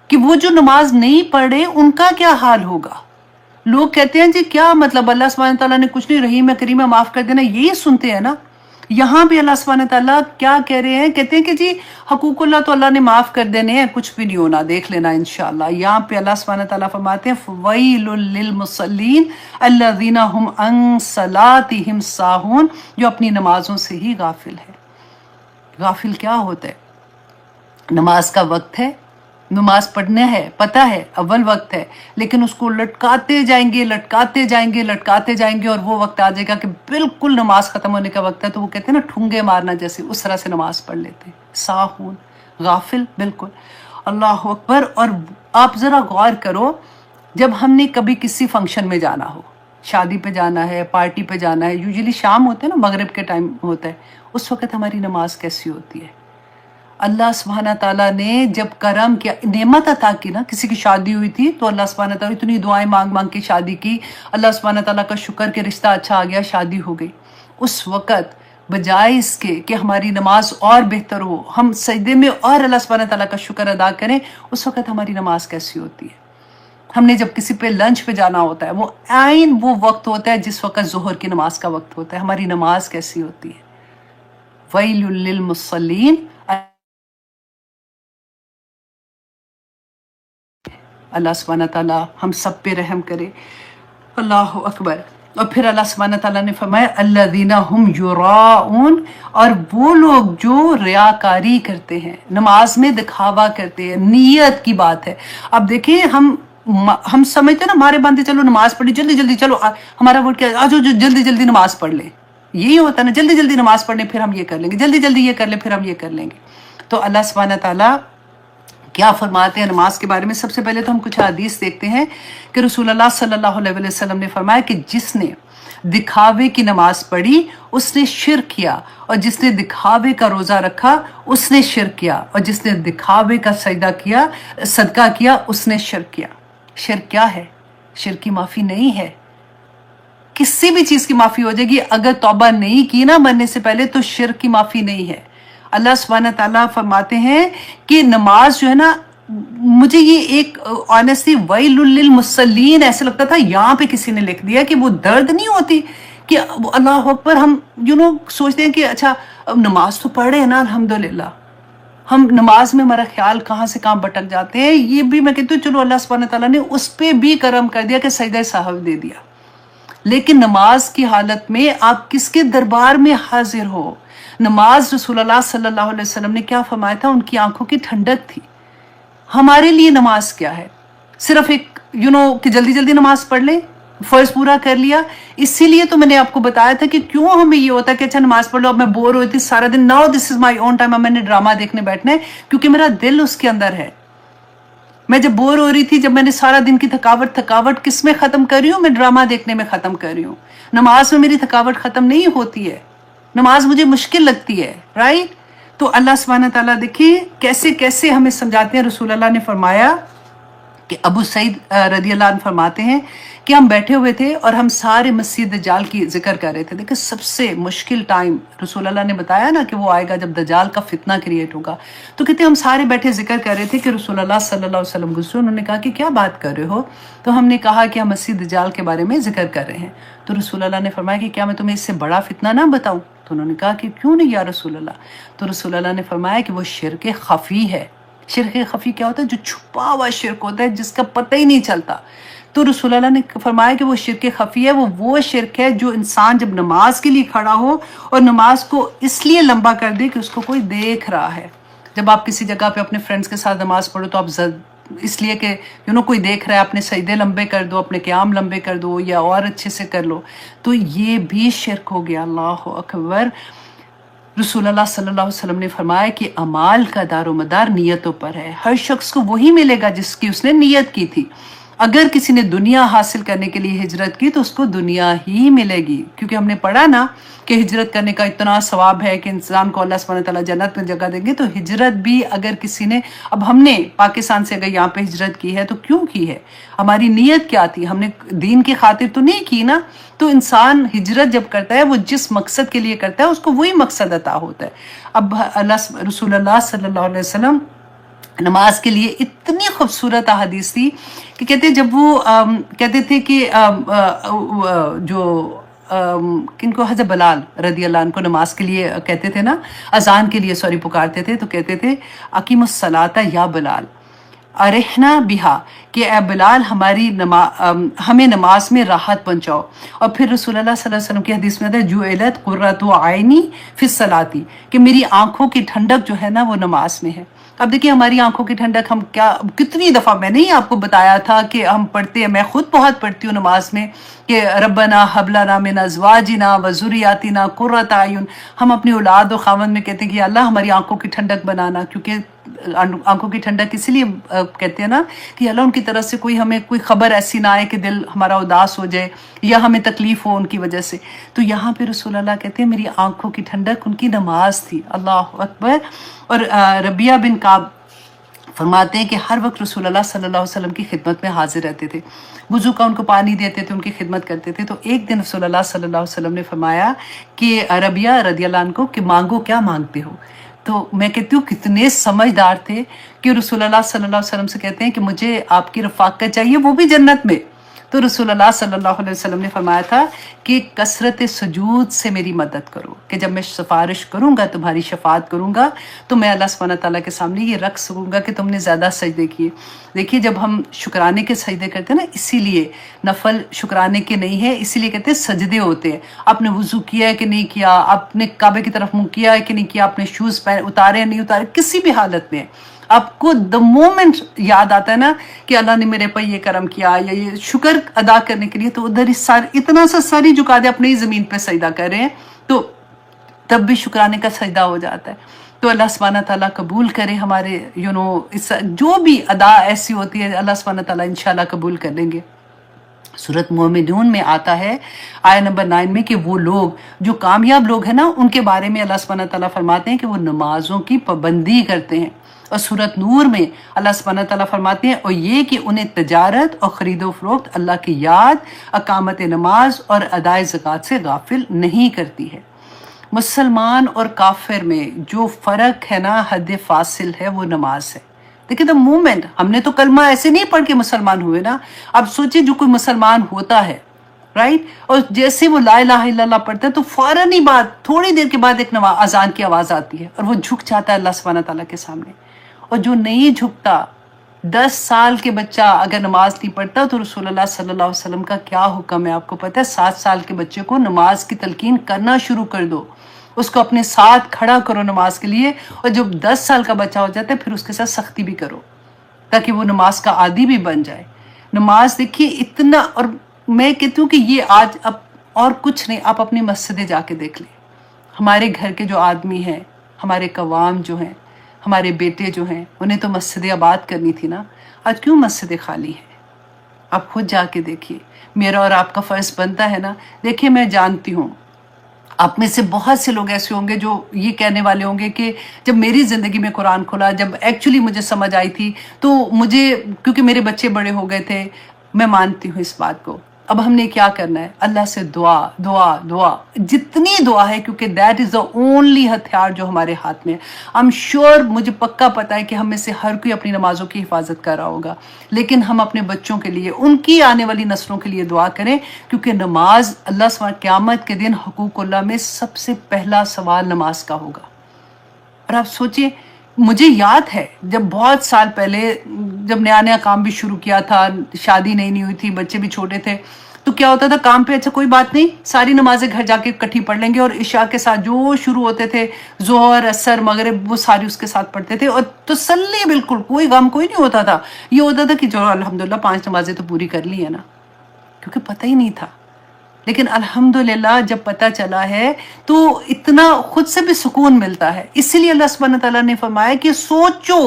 کہ وہ جو نماز نہیں پڑھے ان کا کیا حال ہوگا۔ لوگ کہتے ہیں جی کیا مطلب اللہ سبحانہ تعالیٰ نے کچھ نہیں، رحیم ہے کریم ہے معاف کر دینا، یہی سنتے ہیں نا۔ یہاں بھی اللہ سبحانہ تعالیٰ کیا کہہ رہے ہیں، کہتے ہیں کہ جی حقوق اللہ تو اللہ نے معاف کر دینے ہیں، کچھ بھی نہیں ہونا، دیکھ لینا انشاءاللہ۔ یہاں پہ اللہ سبحانہ تعالیٰ فرماتے ہیں فویل للمصلین الذین هم عن صلاتہم ساہون، جو اپنی نمازوں سے ہی غافل ہے۔ غافل کیا ہوتا ہے؟ نماز کا وقت ہے، نماز پڑھنا ہے، پتہ ہے اول وقت ہے، لیکن اس کو لٹکاتے جائیں گے لٹکاتے جائیں گے لٹکاتے جائیں گے، اور وہ وقت آ جائے گا کہ بالکل نماز ختم ہونے کا وقت ہے تو وہ کہتے ہیں نا ٹھونگے مارنا جیسے، اس طرح سے نماز پڑھ لیتے ہیں۔ ساہون، غافل، بالکل۔ اللہ اکبر۔ اور آپ ذرا غور کرو، جب ہم نے کبھی کسی فنکشن میں جانا ہو، شادی پہ جانا ہے، پارٹی پہ جانا ہے، یوزلی شام ہوتے ہیں نا، مغرب کے ٹائم ہوتا ہے، اس وقت ہماری نماز کیسی ہوتی ہے؟ اللہ سبحانہ تعالیٰ نے جب کرم کیا، نعمت عطا کی نا، کسی کی شادی ہوئی تھی تو اللہ سبحانہ تعالیٰ اتنی دعائیں مانگ مانگ کے شادی کی، اللہ سبحانہ تعالیٰ کا شکر کہ رشتہ اچھا آ گیا، شادی ہو گئی۔ اس وقت بجائے اس کے کہ ہماری نماز اور بہتر ہو، ہم سجدے میں اور اللہ سبحانہ تعالیٰ کا شکر ادا کریں، اس وقت ہماری نماز کیسی ہوتی ہے؟ ہم نے جب کسی پہ لنچ پہ جانا ہوتا ہے، وہ عین وہ وقت ہوتا ہے جس وقت ظہر کی نماز کا وقت ہوتا ہے، ہماری نماز کیسی ہوتی ہے؟ ویل للمصلین، اللہ سبحانہ تعالیٰ ہم سب پہ رحم کرے۔ اللہ اکبر۔ اور پھر اللہ سبحانہ تعالیٰ نے فرمایا الذین هم یراؤون، اور وہ لوگ جو ریاکاری کرتے ہیں، نماز میں دکھاوا کرتے ہیں، نیت کی بات ہے۔ اب دیکھیں ہم سمجھتے ہیں نا ہمارے بندے چلو نماز پڑھی جلدی جلدی، چلو ہمارا وہ کیا آجو جو جلدی جلدی نماز پڑھ لیں، یہی ہوتا ہے نا، جلدی جلدی نماز پڑھ لیں پھر ہم یہ کر لیں گے، جلدی جلدی یہ کر لیں پھر ہم یہ کر لیں گے۔ تو اللہ سبحانہ تعالیٰ کیا فرماتے ہیں نماز کے بارے میں؟ سب سے پہلے تو ہم کچھ حدیث دیکھتے ہیں کہ رسول اللہ صلی اللہ علیہ وسلم نے فرمایا کہ جس نے دکھاوے کی نماز پڑھی اس نے شرک کیا، اور جس نے دکھاوے کا روزہ رکھا اس نے شرک کیا، اور جس نے دکھاوے کا سجدہ کیا، صدقہ کیا، اس نے شرک کیا۔ شرک کیا ہے؟ شرک کی معافی نہیں ہے، کسی بھی چیز کی معافی ہو جائے گی، اگر توبہ نہیں کی نا مرنے سے پہلے تو شرک کی معافی نہیں ہے۔ اللہ سبحانہ تعالیٰ فرماتے ہیں کہ نماز جو ہے نا، مجھے یہ ایک آنیسٹلی ویل للمصلین ایسے لگتا تھا یہاں پہ کسی نے لکھ دیا کہ وہ درد نہیں ہوتی کہ اللہ اکبر، ہم سوچتے ہیں کہ اچھا اب نماز تو پڑھ رہے ہیں نا الحمدللہ، ہم نماز میں ہمارا خیال کہاں سے کہاں بھٹک جاتے ہیں۔ یہ بھی میں کہتی ہوں چلو اللہ سبحانہ تعالیٰ نے اس پہ بھی کرم کر دیا کہ سجدہ سہو دے دیا، لیکن نماز کی حالت میں آپ کس کے دربار میں حاضر ہو؟ نماز رسول اللہ صلی اللہ علیہ وسلم نے کیا فرمایا تھا؟ ان کی آنکھوں کی ٹھنڈک تھی۔ ہمارے لیے نماز کیا ہے؟ صرف ایک کہ جلدی جلدی نماز پڑھ لیں، فرض پورا کر لیا۔ اسی لیے تو میں نے آپ کو بتایا تھا کہ کیوں ہمیں یہ ہوتا ہے کہ اچھا نماز پڑھ لو، اب میں بور ہوئی تھی سارا دن، now this is my own time, اب میں نے ڈرامہ دیکھنے بیٹھنا ہے، کیونکہ میرا دل اس کے اندر ہے۔ میں جب بور ہو رہی تھی، جب میں نے سارا دن کی تھکاوٹ کس میں ختم کر رہی ہوں؟ میں ڈرامہ دیکھنے میں ختم کر رہی ہوں۔ نماز میں میری تھکاوٹ ختم نہیں ہوتی ہے، نماز مجھے مشکل لگتی ہے، رائٹ؟ تو اللہ سبحانہ تعالیٰ دیکھیں کیسے کیسے ہمیں سمجھاتے ہیں۔ رسول اللہ نے فرمایا کہ ابو سعید رضی اللہ عنہ فرماتے ہیں کہ ہم بیٹھے ہوئے تھے اور ہم سارے مسیح دجال کی ذکر کر رہے تھے۔ دیکھیں سب سے مشکل ٹائم رسول اللہ نے بتایا نا کہ وہ آئے گا جب دجال کا فتنہ کریٹ ہوگا، تو کہتے ہم سارے بیٹھے ذکر کر رہے تھے کہ رسول اللہ صلی اللہ علیہ وسلم گزرے۔ انہوں نے کہا کہ کیا بات کر رہے ہو؟ تو ہم نے کہا کہ ہم مسیح دجال کے بارے میں ذکر کر رہے ہیں۔ تو رسول اللہ نے فرمایا کہ کیا میں تمہیں اس سے بڑا فتنہ نہ بتاؤں؟ تو انہوں نے کہا کہ کیوں نہیں یا رسول اللہ؟ تو رسول اللہ نے فرمایا کہ وہ شرک خفی ہے۔ شرک خفی کیا ہوتا ہے؟ جو چھپا ہوا شرک ہوتا ہے، جس کا پتہ ہی نہیں چلتا۔ تو رسول اللہ نے فرمایا کہ وہ شرک خفی ہے، وہ شرک ہے جو انسان جب نماز کے لیے کھڑا ہو اور نماز کو اس لیے لمبا کر دے کہ اس کو کوئی دیکھ رہا ہے. جب آپ کسی جگہ پہ اپنے فرینڈس کے ساتھ نماز پڑھو تو آپ اس لیے کہ کوئی دیکھ رہا ہے اپنے سجدے لمبے کر دو، اپنے قیام لمبے کر دو یا اور اچھے سے کر لو، تو یہ بھی شرک ہو گیا. اللہ اکبر. رسول اللہ صلی اللہ علیہ وسلم نے فرمایا کہ اعمال کا دار و مدار نیتوں پر ہے. ہر شخص کو وہی ملے گا جس کی اس نے نیت کی تھی. اگر کسی نے دنیا حاصل کرنے کے لیے ہجرت کی تو اس کو دنیا ہی ملے گی، کیونکہ ہم نے پڑھا نا کہ ہجرت کرنے کا اتنا ثواب ہے کہ انسان کو اللہ سبحانہ تعالیٰ جنت میں جگہ دیں گے. تو ہجرت بھی اگر کسی نے، اب ہم نے پاکستان سے اگر یہاں پہ ہجرت کی ہے تو کیوں کی ہے؟ ہماری نیت کیا تھی؟ ہم نے دین کی خاطر تو نہیں کی نا. تو انسان ہجرت جب کرتا ہے وہ جس مقصد کے لیے کرتا ہے اس کو وہی مقصد عطا ہوتا ہے. اب رسول اللہ صلی اللہ علیہ وسلم نماز کے لیے اتنی خوبصورت احادیث تھی کہ کہتے جب وہ کہتے تھے کہ جو کن کو، حضرت بلال رضی اللہ عنہ کو نماز کے لیے کہتے تھے نا، اذان کے لیے پکارتے تھے تو کہتے تھے اقیم الصلاۃ یا بلال ارحنا بہا، کہ اے بلال ہمیں نماز میں راحت پہنچاؤ. اور پھر رسول اللہ صلی اللہ علیہ وسلم کی حدیث میں ہے جعلت قرۃ عینی فی الصلاۃ، کہ میری آنکھوں کی ٹھنڈک جو ہے نا وہ نماز میں ہے. اب دیکھیے ہماری آنکھوں کی ٹھنڈک ہم کتنی دفعہ میں نے ہی آپ کو بتایا تھا کہ ہم پڑھتے ہیں، میں خود بہت پڑھتی ہوں نماز میں کہ ربنا حب لنا من ازواجنا وذریاتنا قرۃ اعین. ہم اپنی اولاد و خاوند میں کہتے ہیں کہ اللہ ہماری آنکھوں کی ٹھنڈک بنانا، کیونکہ آنکھوں کی ٹھنڈک اسی لیے کہتے ہیں نا کہ اللہ ان کی طرف سے ہمیں کوئی خبر ایسی نہ آئے کہ دل ہمارا اداس ہو جائے یا ہمیں تکلیف ہو ان کی وجہ سے. تو یہاں پہ رسول اللہ کہتے ہیں میری آنکھوں کی ٹھنڈک ان کی نماز تھی. اللہ اکبر. اور ربیہ بن کعب فرماتے ہیں کہ ہر وقت رسول اللہ صلی اللہ علیہ وسلم کی خدمت میں حاضر رہتے تھے، وضو کا ان کو پانی دیتے تھے، ان کی خدمت کرتے تھے. تو ایک دن رسول اللہ صلی اللہ علیہ وسلم نے فرمایا کہ ربیہ رضی اللہ عنہ کو کہ مانگو کیا مانگتے ہو. تو میں کہتی ہوں کتنے سمجھدار تھے کہ رسول اللہ صلی اللہ علیہ وسلم سے کہتے ہیں کہ مجھے آپ کی رفاقت چاہیے، وہ بھی جنت میں. تو رسول اللہ صلی اللہ علیہ وسلم نے فرمایا تھا کہ کثرت سجود سے میری مدد کرو، کہ جب میں سفارش کروں گا، تمہاری شفاعت کروں گا تو میں اللہ سبحانہ تعالیٰ کے سامنے یہ رکھ سکوں گا کہ تم نے زیادہ سجدے کیے. دیکھیے جب ہم شکرانے کے سجدے کرتے ہیں نا، اسی لیے نفل شکرانے کے نہیں ہے، اسی لیے کہتے ہیں سجدے ہوتے ہیں. آپ نے وضو کیا ہے کہ نہیں کیا، آپ نے کعبے کی طرف منہ کیا ہے کہ نہیں کیا، آپ نے شوز اتارے نہیں اتارے، کسی بھی حالت میں آپ کو دا مومنٹ یاد آتا ہے نا کہ اللہ نے میرے پر یہ کرم کیا یا یہ شکر ادا کرنے کے لیے، تو ادھر اتنا سا سر ہی جھکا دے، اپنے ہی زمین پہ سجدہ کر رہے ہیں تو تب بھی شکرانے کا سجدہ ہو جاتا ہے. تو اللہ سبحانہ تعالیٰ قبول کرے ہمارے جو بھی ادا ایسی ہوتی ہے، اللہ سبحانہ تعالیٰ انشاءاللہ قبول کر لیں گے. سورۃ مومنون میں آتا ہے آیہ نمبر 9 میں کہ وہ لوگ جو کامیاب لوگ ہیں نا، ان کے بارے میں اللہ سبحانہ تعالیٰ فرماتے ہیں کہ وہ نمازوں کی پابندی کرتے ہیں. اور سورۃ نور میں اللہ سبحانہ تعالیٰ فرماتے ہیں اور یہ کہ انہیں تجارت اور خرید و فروخت اللہ کی یاد، اقامت نماز اور ادائے زکوٰۃ سے غافل نہیں کرتی ہے. مسلمان اور کافر میں جو فرق ہے نا، حد فاصل ہے، وہ نماز ہے. دیکھیں دا مومنٹ ہم نے تو کلمہ ایسے نہیں پڑھ کے مسلمان ہوئے نا. اب سوچیں جو کوئی مسلمان ہوتا ہے رائٹ، اور جیسے وہ لا الہ الا اللہ پڑھتا ہے تو فوراً ہی بعد تھوڑی دیر کے بعد ایک اذان کی آواز آتی ہے اور وہ جھک جاتا ہے اللہ سبحانہ تعالیٰ کے سامنے. اور جو نہیں جھکتا، 10 سال کے بچہ اگر نماز نہیں پڑھتا تو رسول اللہ صلی اللہ علیہ وسلم کا کیا حکم ہے آپ کو پتہ ہے؟ 7 سال کے بچے کو نماز کی تلقین کرنا شروع کر دو، اس کو اپنے ساتھ کھڑا کرو نماز کے لیے. اور جب 10 سال کا بچہ ہو جاتا ہے پھر اس کے ساتھ سختی بھی کرو تاکہ وہ نماز کا عادی بھی بن جائے. نماز دیکھیے اتنا، اور میں کہتی ہوں کہ یہ آج اب اور کچھ نہیں، آپ اپنی مسجدیں جا کے دیکھ لیں. ہمارے گھر کے جو آدمی ہیں، ہمارے قوام جو ہیں، ہمارے بیٹے جو ہیں، انہیں تو مسجدیں آباد کرنی تھی نا. آج کیوں مسجدیں خالی ہیں؟ آپ خود جا کے دیکھیے. میرا اور آپ کا فرض بنتا ہے نا. دیکھیے میں جانتی ہوں آپ میں سے بہت سے لوگ ایسے ہوں گے جو یہ کہنے والے ہوں گے کہ جب میری زندگی میں قرآن کھلا، جب ایکچولی مجھے سمجھ آئی تھی تو مجھے، کیونکہ میرے بچے بڑے ہو گئے تھے، میں مانتی ہوں اس بات کو. اب ہم نے کیا کرنا ہے؟ اللہ سے دعا دعا دعا، جتنی دعا ہے، کیونکہ دیٹ از دا اونلی ہتھیار جو ہمارے ہاتھ میں ہے. I'm sure، مجھے پکا پتا ہے کہ ہم میں سے ہر کوئی اپنی نمازوں کی حفاظت کر رہا ہوگا، لیکن ہم اپنے بچوں کے لیے، ان کی آنے والی نسلوں کے لیے دعا کریں، کیونکہ نماز اللہ سبحانہ قیامت کے دن حقوق اللہ میں سب سے پہلا سوال نماز کا ہوگا. اور آپ سوچیں مجھے یاد ہے جب بہت سال پہلے جب نیا نیا کام بھی شروع کیا تھا، شادی نہیں ہوئی تھی، بچے بھی چھوٹے تھے، تو کیا ہوتا تھا کام پہ، اچھا کوئی بات نہیں، ساری نمازیں گھر جا کے اکٹھی پڑھ لیں گے، اور عشاء کے ساتھ جو شروع ہوتے تھے، ظہر، عصر، مغرب، وہ ساری اس کے ساتھ پڑھتے تھے، اور تسلی، بالکل کوئی غم کوئی نہیں ہوتا تھا. یہ ہوتا تھا کہ جو الحمدللہ 5 نمازیں تو پوری کر لی ہے نا، کیونکہ پتہ ہی نہیں تھا. لیکن الحمدللہ جب پتہ چلا ہے تو اتنا خود سے بھی سکون ملتا ہے. اسی لیے اللہ سبحانہ تعالیٰ نے فرمایا کہ سوچو،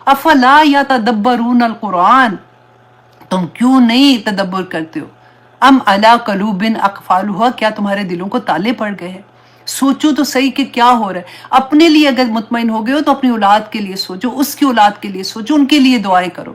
افلا یتدبرون القرآن، تم کیوں نہیں تدبر کرتے ہو؟ ام علی قلوب اقفالها، کیا تمہارے دلوں کو تالے پڑ گئے ہیں؟ سوچو تو صحیح کہ کیا ہو رہا ہے. اپنے لیے اگر مطمئن ہو گئے ہو تو اپنی اولاد کے لیے سوچو، اس کی اولاد کے لیے سوچو، ان کے لیے دعائیں کرو.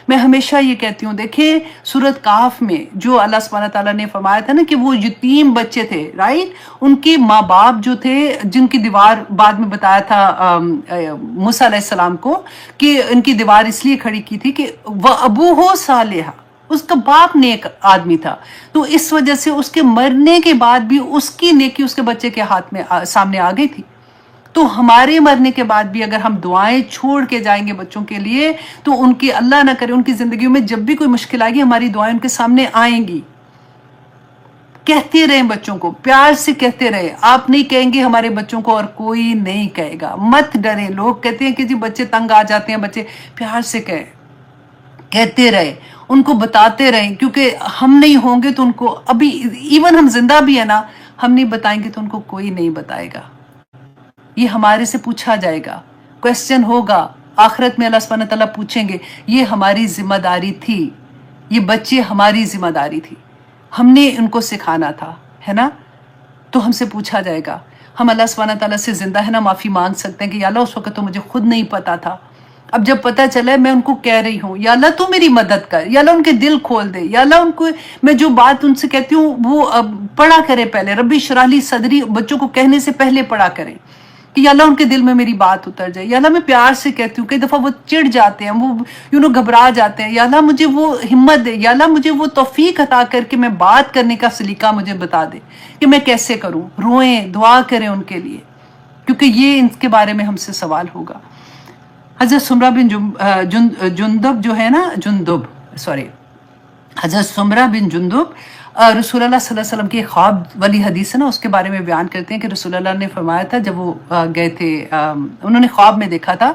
میں ہمیشہ یہ کہتی ہوں، دیکھیں سورۃ کہف میں جو اللہ سبحانہ تعالیٰ نے فرمایا تھا نا کہ وہ یتیم بچے تھے، رائٹ، ان کے ماں باپ جو تھے، جن کی دیوار بعد میں بتایا تھا موسیٰ علیہ السلام کو کہ ان کی دیوار اس لیے کھڑی کی تھی کہ وَأَبُوهُ صَالِحٌ، اس کا باپ نیک آدمی تھا، تو اس وجہ سے اس کے مرنے کے بعد بھی اس کی نیکی اس کے بچے کے ہاتھ میں سامنے آ گئی تھی. تو ہمارے مرنے کے بعد بھی اگر ہم دعائیں چھوڑ کے جائیں گے بچوں کے لیے، تو ان کی، اللہ نہ کرے، ان کی زندگیوں میں جب بھی کوئی مشکل آئے گی، ہماری دعائیں ان کے سامنے آئیں گی. کہتے رہیں بچوں کو، پیار سے کہتے رہے. آپ نہیں کہیں گے ہمارے بچوں کو، اور کوئی نہیں کہے گا. مت ڈریں. لوگ کہتے ہیں کہ جی بچے تنگ آ جاتے ہیں، بچے، پیار سے کہتے رہے، ان کو بتاتے رہیں، کیونکہ ہم نہیں ہوں گے تو ان کو، ابھی ایون ہم زندہ بھی ہیں نا، ہم نہیں بتائیں گے تو ان کو کوئی نہیں بتائے گا. یہ ہمارے سے پوچھا جائے گا، کویسچن ہوگا آخرت میں، اللہ سبحانہ تعالیٰ پوچھیں گے. یہ ہماری ذمہ داری تھی، یہ بچے ہماری ذمہ داری تھی، ہم نے ان کو سکھانا تھا، ہے نا. تو ہم سے پوچھا جائے گا. ہم اللہ سبحانہ تعالیٰ سے زندہ ہے نا معافی مانگ سکتے ہیں کہ یا اللہ اس وقت تو مجھے خود نہیں پتا تھا، اب جب پتہ چلا ہے میں ان کو کہہ رہی ہوں، یا اللہ تو میری مدد کر، یا اللہ ان کے دل کھول دے، یا اللہ ان کو، میں جو بات ان سے کہتی ہوں وہ پڑھا کرے پہلے، ربی اشرح لی صدری بچوں کو کہنے سے پہلے پڑھا کریں کہ یا اللہ ان کے دل میں میری بات اتر جائے. یا اللہ میں پیار سے کہتی ہوں، کئی دفعہ وہ چڑ جاتے ہیں، وہ گھبرا جاتے ہیں، یا اللہ مجھے وہ ہمت دے، یا اللہ مجھے وہ توفیق عطا کر کے میں بات کرنے کا سلیقہ مجھے بتا دے کہ میں کیسے کروں. روئیں، دعا کریں ان کے لیے، کیونکہ یہ ان کے بارے میں ہم سے سوال ہوگا. حضرت سمرہ بن جندب جو ہے نا، حضرت سمرہ بن جندب رسول اللہ صلی اللہ علیہ وسلم کی خواب والی حدیث ہے نا، اس کے بارے میں بیان کرتے ہیں کہ رسول اللہ نے فرمایا تھا جب وہ گئے تھے، انہوں نے خواب میں دیکھا تھا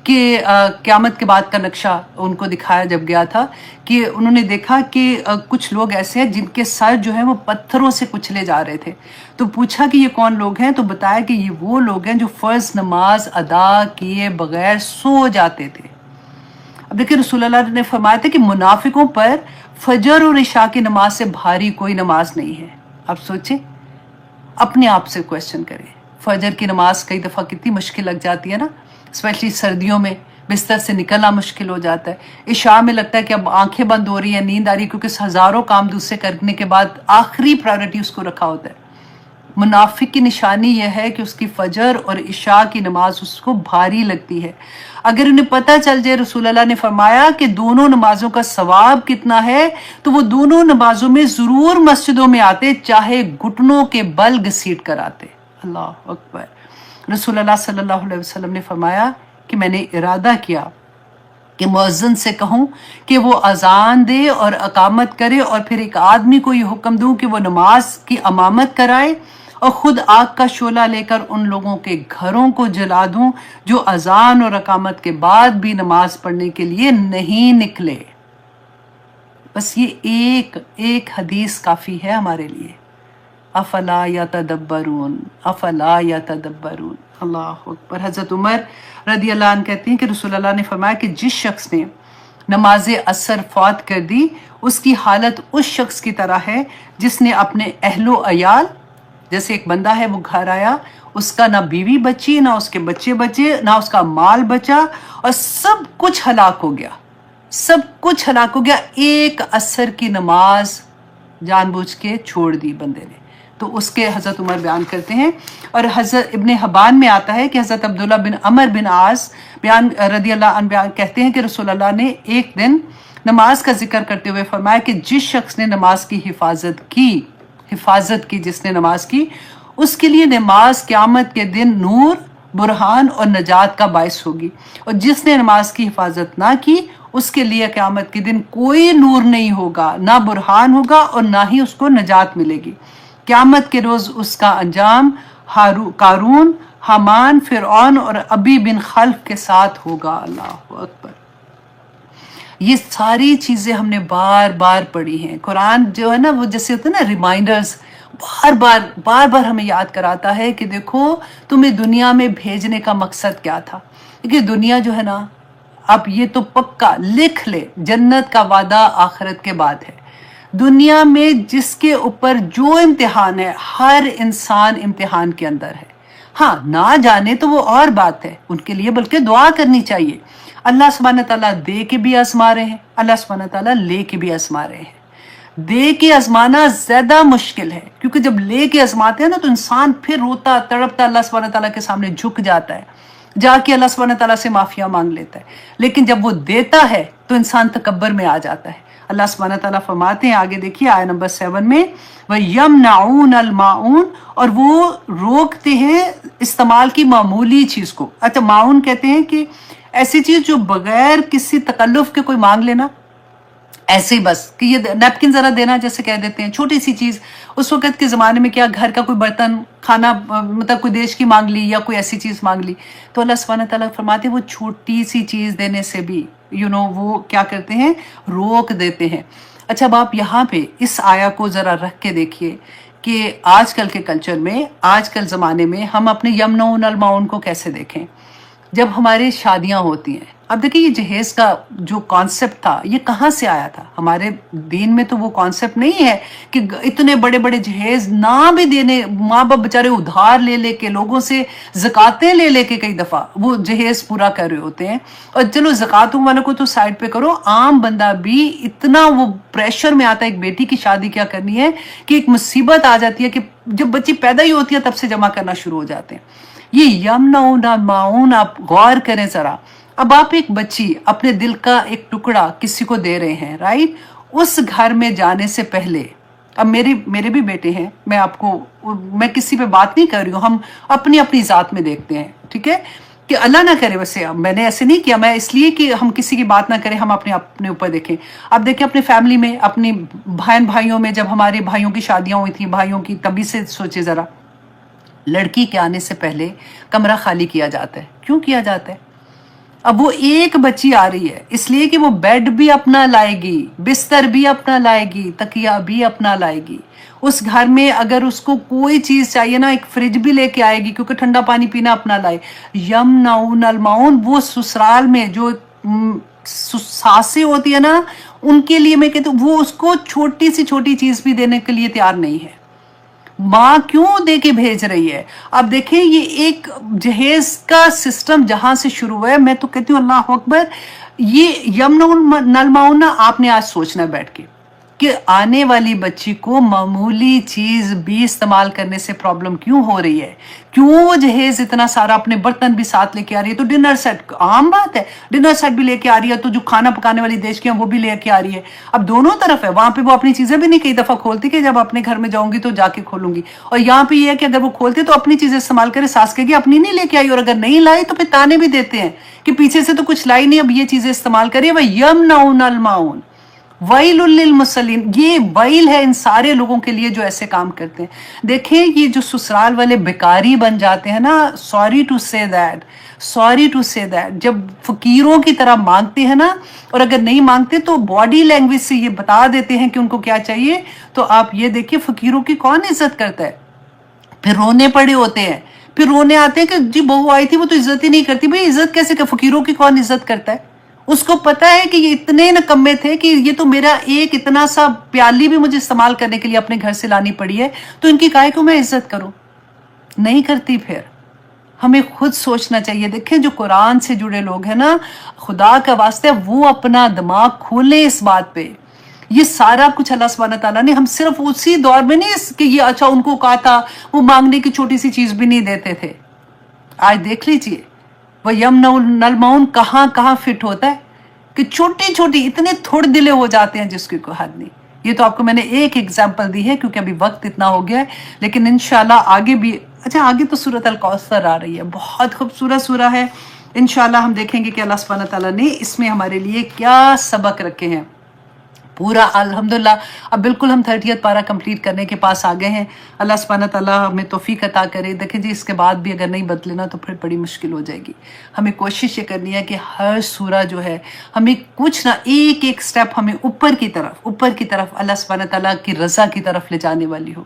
کہ قیامت کے بعد کا نقشہ ان کو دکھایا جب گیا تھا، کہ انہوں نے دیکھا کہ کچھ لوگ ایسے ہیں جن کے سر جو ہیں وہ پتھروں سے کچلے جا رہے تھے. تو پوچھا کہ یہ کون لوگ ہیں، تو بتایا کہ یہ وہ لوگ ہیں جو فرض نماز ادا کیے بغیر سو جاتے تھے. اب دیکھیں رسول اللہ نے فرمایا تھا کہ منافقوں پر فجر اور عشاء کی نماز سے بھاری کوئی نماز نہیں ہے. اب سوچیں، اپنے آپ سے کویسچن کریں. فجر کی نماز کئی دفعہ کتنی مشکل لگ جاتی ہے نا، اسپیشلی سردیوں میں بستر سے نکلنا مشکل ہو جاتا ہے. عشاء میں لگتا ہے کہ اب آنکھیں بند ہو رہی ہیں، نیند آ رہی ہے، کیونکہ ہزاروں کام دوسرے کرنے کے بعد آخری پرائورٹی اس کو رکھا ہوتا ہے. منافق کی نشانی یہ ہے کہ اس کی فجر اور عشاء کی نماز اس کو بھاری لگتی ہے. اگر انہیں پتہ چل جائے رسول اللہ نے فرمایا کہ دونوں نمازوں کا ثواب کتنا ہے، تو وہ دونوں نمازوں میں ضرور مسجدوں میں آتے، چاہے گھٹنوں کے بل گھسیٹ کر آتے. اللہ اکبر. رسول اللہ صلی اللہ علیہ وسلم نے فرمایا کہ میں نے ارادہ کیا کہ مؤذن سے کہوں کہ وہ اذان دے اور اقامت کرے، اور پھر ایک آدمی کو یہ حکم دوں کہ وہ نماز کی امامت کرائے، اور خود آگ کا شعلہ لے کر ان لوگوں کے گھروں کو جلا دوں جو اذان اور اقامت کے بعد بھی نماز پڑھنے کے لیے نہیں نکلے. بس یہ ایک حدیث کافی ہے ہمارے لیے. افلا یتدبرون، افلا یتدبرون. اللہ اکبر. حضرت عمر رضی اللہ عنہ کہتے ہیں کہ رسول اللہ نے فرمایا کہ جس شخص نے نماز عصر فوت کر دی، اس کی حالت اس شخص کی طرح ہے جس نے اپنے اہل و عیال، جیسے ایک بندہ ہے وہ گھر آیا، اس کا نہ بیوی بچی، نہ اس کے بچے بچے، نہ اس کا مال بچا، اور سب کچھ ہلاک ہو گیا، سب کچھ ہلاک ہو گیا، ایک عصر کی نماز جان بوجھ کے چھوڑ دی بندے نے. تو اس کے حضرت عمر بیان کرتے ہیں. اور حضرت ابن حبان میں آتا ہے کہ حضرت عبداللہ بن عمر بن عاص رضی اللہ عنہ بیان کہتے ہیں کہ رسول اللہ نے ایک دن نماز کا ذکر کرتے ہوئے فرمایا کہ جس شخص نے نماز کی حفاظت کی جس نے نماز کی، اس کے لیے نماز قیامت کے دن نور، برہان اور نجات کا باعث ہوگی، اور جس نے نماز کی حفاظت نہ کی اس کے لیے قیامت کے دن کوئی نور نہیں ہوگا، نہ برہان ہوگا اور نہ ہی اس کو نجات ملے گی۔ قیامت کے روز اس کا انجام قارون، حامان، فرعون اور ابی بن خلف کے ساتھ ہوگا۔ اللہ اکبر۔ یہ ساری چیزیں ہم نے بار بار پڑھی ہیں۔ قرآن جو ہے نا وہ جیسے ہوتے ہیں نا ریمائنڈرز، بار بار ہمیں یاد کراتا ہے کہ دیکھو تمہیں دنیا میں بھیجنے کا مقصد کیا تھا، کیونکہ دنیا جو ہے نا، اب یہ تو پکا لکھ لے، جنت کا وعدہ آخرت کے بعد ہے۔ دنیا میں جس کے اوپر جو امتحان ہے، ہر انسان امتحان کے اندر ہے۔ ہاں نہ جانے تو وہ اور بات ہے، ان کے لیے بلکہ دعا کرنی چاہیے۔ اللہ سبحانہ تعالیٰ دے کے بھی آزما رہے ہیں، اللہ سبحانہ تعالیٰ لے کے بھی آزما رہے ہیں۔ دے کے آزمانا زیادہ مشکل ہے، کیونکہ جب لے کے آزماتے ہیں نا تو انسان پھر روتا تڑپتا اللہ سبحانہ تعالیٰ کے سامنے جھک جاتا ہے، جا کے اللہ سبحانہ تعالیٰ سے معافیاں مانگ لیتا ہے۔ لیکن جب وہ دیتا ہے تو انسان تکبر میں آ جاتا ہے۔ اللہ سبحانہ تعالیٰ فرماتے ہیں، آگے دیکھیے آیت نمبر 7 میں، وَيَمْنَعُونَ الْمَاعُونَ، اور وہ روکتے ہیں استعمال کی معمولی چیز کو۔ اچھا، معاون کہتے ہیں کہ ایسی چیز جو بغیر کسی تکلف کے کوئی مانگ لینا، ایسے ہی بس کہ یہ نیپکن ذرا دینا جیسے کہہ دیتے ہیں، چھوٹی سی چیز۔ اس وقت کے زمانے میں کیا گھر کا کوئی برتن، کھانا، مطلب کوئی دیش کی مانگ لی یا کوئی ایسی چیز مانگ لی، تو اللہ سبحانہ تعالیٰ فرماتے ہیں وہ چھوٹی سی چیز دینے سے بھی وہ کیا کرتے ہیں، روک دیتے ہیں۔ اچھا، اب آپ یہاں پہ اس آیا کو ذرا رکھ کے دیکھیے کہ آج کل کے کلچر میں، آج کل زمانے میں ہم اپنے یمنعون الماعون کو کیسے دیکھیں۔ جب ہماری شادیاں ہوتی ہیں، اب دیکھیں یہ جہیز کا جو کانسیپٹ تھا یہ کہاں سے آیا تھا؟ ہمارے دین میں تو وہ کانسیپٹ نہیں ہے کہ اتنے بڑے بڑے جہیز نہ بھی دینے، ماں باپ بےچارے ادھار لے لے کے، لوگوں سے زکاتیں لے لے کے کئی دفعہ وہ جہیز پورا کر رہے ہوتے ہیں۔ اور چلو زکاتوں والوں کو تو سائڈ پہ کرو، عام بندہ بھی اتنا وہ پریشر میں آتا ہے، ایک بیٹی کی شادی کیا کرنی ہے کہ ایک مصیبت آ جاتی ہے کہ جب بچی پیدا ہی ہوتی ہے تب سے جمع کرنا شروع ہو جاتے ہیں۔ یہ یمنعون الماعون، آپ غور کریں ذرا۔ اب آپ ایک بچی، اپنے دل کا ایک ٹکڑا کسی کو دے رہے ہیں، رائٹ؟ اس گھر میں جانے سے پہلے، اب میرے بھی بیٹے ہیں، میں کسی پہ بات نہیں کر رہی ہوں، ہم اپنی اپنی ذات میں دیکھتے ہیں، ٹھیک ہے؟ کہ اللہ نہ کرے، ویسے میں نے ایسے نہیں کیا، میں اس لیے کہ ہم کسی کی بات نہ کریں، ہم اپنے اوپر دیکھیں۔ اب دیکھیں اپنے فیملی میں، اپنی بھائیوں میں، جب ہمارے بھائیوں کی شادیاں ہوئی تھیں، بھائیوں کی، تبھی سے سوچے ذرا، لڑکی کے آنے سے پہلے کمرہ خالی کیا جاتا ہے۔ کیوں کیا جاتا ہے؟ اب وہ ایک بچی آ رہی ہے، اس لیے کہ وہ بیڈ بھی اپنا لائے گی، بستر بھی اپنا لائے گی، تکیہ بھی اپنا لائے گی۔ اس گھر میں اگر اس کو کوئی چیز چاہیے نا، ایک فریج بھی لے کے آئے گی، کیونکہ ٹھنڈا پانی پینا اپنا لائے۔ یمنعون الماعون، وہ سسرال میں جو ساسیں ہوتی ہے نا، ان کے لیے میں کہتی ہوں وہ اس کو چھوٹی سی چھوٹی چیز بھی دینے کے لیے تیار نہیں ہے۔ ماں کیوں دے کے بھیج رہی ہے؟ اب دیکھیں یہ ایک جہیز کا سسٹم جہاں سے شروع ہوا ہے، میں تو کہتی ہوں اللہ اکبر، یہ یمنعون الماعون آپ نے آج سوچنا ہے بیٹھ کے کہ آنے والی بچی کو معمولی چیز بھی استعمال کرنے سے پرابلم کیوں ہو رہی ہے، کیوں وہ جہیز اتنا سارا، اپنے برتن بھی ساتھ لے کے آ رہی ہے، تو ڈنر سیٹ عام بات ہے، ڈنر سیٹ بھی لے کے آ رہی ہے، تو جو کھانا پکانے والی دیش کی ہیں وہ بھی لے کے آ رہی ہے۔ اب دونوں طرف ہے، وہاں پہ وہ اپنی چیزیں بھی نہیں کئی دفعہ کھولتی کہ جب اپنے گھر میں جاؤں گی تو جا کے کھولوں گی، اور یہاں پہ یہ ہے کہ اگر وہ کھولتے تو اپنی چیزیں استعمال کرے، ساس کہے گی اپنی نہیں لے کے آئی، اور اگر نہیں لائی تو پھر تانے بھی دیتے ہیں کہ پیچھے سے تو کچھ لائی نہیں، اب یہ چیزیں استعمال کریے۔ وَيَمْنَعُونَ الْمَاعُونَ وَيْلٌ لِّلْمُصَلِّينَ، یہ ویل ہے ان سارے لوگوں کے لیے جو ایسے کام کرتے ہیں۔ دیکھیں یہ جو سسرال والے بیکاری بن جاتے ہیں نا، سوری ٹو سے دیٹ، جب فقیروں کی طرح مانگتے ہیں نا، اور اگر نہیں مانگتے تو باڈی لینگویج سے یہ بتا دیتے ہیں کہ ان کو کیا چاہیے، تو آپ یہ دیکھیے فقیروں کی کون عزت کرتا ہے؟ پھر رونے پڑے ہوتے ہیں، پھر رونے آتے ہیں کہ جی بہو آئی تھی وہ تو عزت ہی نہیں کرتی۔ بھئی عزت کیسے کہ فقیروں کی کون عزت کرتا ہے؟ اس کو پتا ہے کہ یہ اتنے نکمے تھے کہ یہ تو میرا ایک اتنا سا پیالی بھی مجھے استعمال کرنے کے لیے اپنے گھر سے لانی پڑی ہے، تو ان کی کائے کو میں عزت کروں؟ نہیں کرتی۔ پھر ہمیں خود سوچنا چاہیے۔ دیکھیں جو قرآن سے جڑے لوگ ہیں نا، خدا کا واسطہ وہ اپنا دماغ کھولیں اس بات پہ۔ یہ سارا کچھ اللہ سبحانہ تعالیٰ نے، ہم صرف اسی دور میں نہیں کہ یہ اچھا ان کو کہا تھا وہ مانگنے کی چھوٹی سی چیز بھی نہیں دیتے تھے۔ آج دیکھ لیجئے وَيَمْنَعُونَ الْمَاعُونَ کہاں کہاں فٹ ہوتا ہے کہ چھوٹی چھوٹی اتنے تھوڑ دلے ہو جاتے ہیں جس کی کوئی حد نہیں۔ یہ تو آپ کو میں نے ایک ایگزامپل دی ہے کیونکہ ابھی وقت اتنا ہو گیا ہے، لیکن انشاءاللہ آگے بھی اچھا آگے تو سورۃ الکوثر آ رہی ہے، بہت خوبصورت سورہ ہے، انشاءاللہ ہم دیکھیں گے کہ اللہ سبحانہ تعالیٰ نے اس میں ہمارے لیے کیا سبق رکھے ہیں پورا الحمدللہ۔ اب بالکل ہم 30th پارہ کمپلیٹ کرنے کے پاس آ گئے ہیں، اللہ سبحانہ تعالیٰ ہمیں توفیق عطا کرے۔ دیکھیں جی اس کے بعد بھی اگر نہیں بدلے نا تو پھر بڑی مشکل ہو جائے گی۔ ہمیں کوشش یہ کرنی ہے کہ ہر سورہ جو ہے ہمیں کچھ نہ ایک ایک سٹیپ ہمیں اوپر کی طرف اللہ سبحانہ تعالیٰ کی رضا کی طرف لے جانے والی ہو۔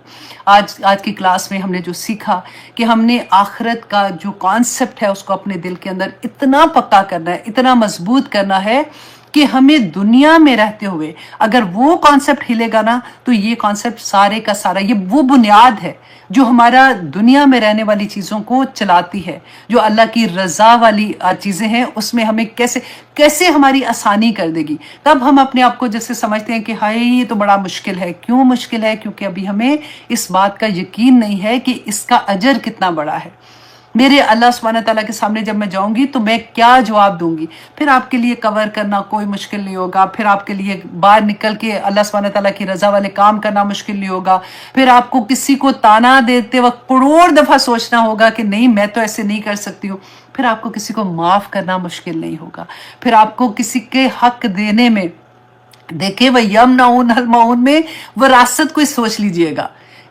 آج کی کلاس میں ہم نے جو سیکھا کہ ہم نے آخرت کا جو کانسیپٹ ہے اس کو اپنے دل کے اندر اتنا پکا کرنا ہے، اتنا مضبوط کرنا ہے کہ ہمیں دنیا میں رہتے ہوئے اگر وہ کانسیپٹ ہلے گا نا تو یہ کانسیپٹ سارے کا سارا، یہ وہ بنیاد ہے جو ہمارا دنیا میں رہنے والی چیزوں کو چلاتی ہے، جو اللہ کی رضا والی چیزیں ہیں اس میں ہمیں کیسے ہماری آسانی کر دے گی۔ تب ہم اپنے آپ کو جیسے سمجھتے ہیں کہ ہائے یہ تو بڑا مشکل ہے۔ کیوں مشکل ہے؟ کیونکہ ابھی ہمیں اس بات کا یقین نہیں ہے کہ اس کا اجر کتنا بڑا ہے۔ میرے اللہ سبحانہ تعالیٰ کے سامنے جب میں جاؤں گی تو میں کیا جواب دوں گی؟ پھر آپ کے لیے کور کرنا کوئی مشکل نہیں ہوگا، پھر آپ کے لیے باہر نکل کے اللہ سبحانہ تعالیٰ کی رضا والے کام کرنا مشکل نہیں ہوگا، پھر آپ کو کسی کو تانا دیتے وقت کروڑ دفعہ سوچنا ہوگا کہ نہیں میں تو ایسے نہیں کر سکتی ہوں، پھر آپ کو کسی کو معاف کرنا مشکل نہیں ہوگا، پھر آپ کو کسی کے حق دینے میں دیکھیں وَيَمْنَعُونَ الْمَعُونَ میں وراثت کو سوچ لیجئے گا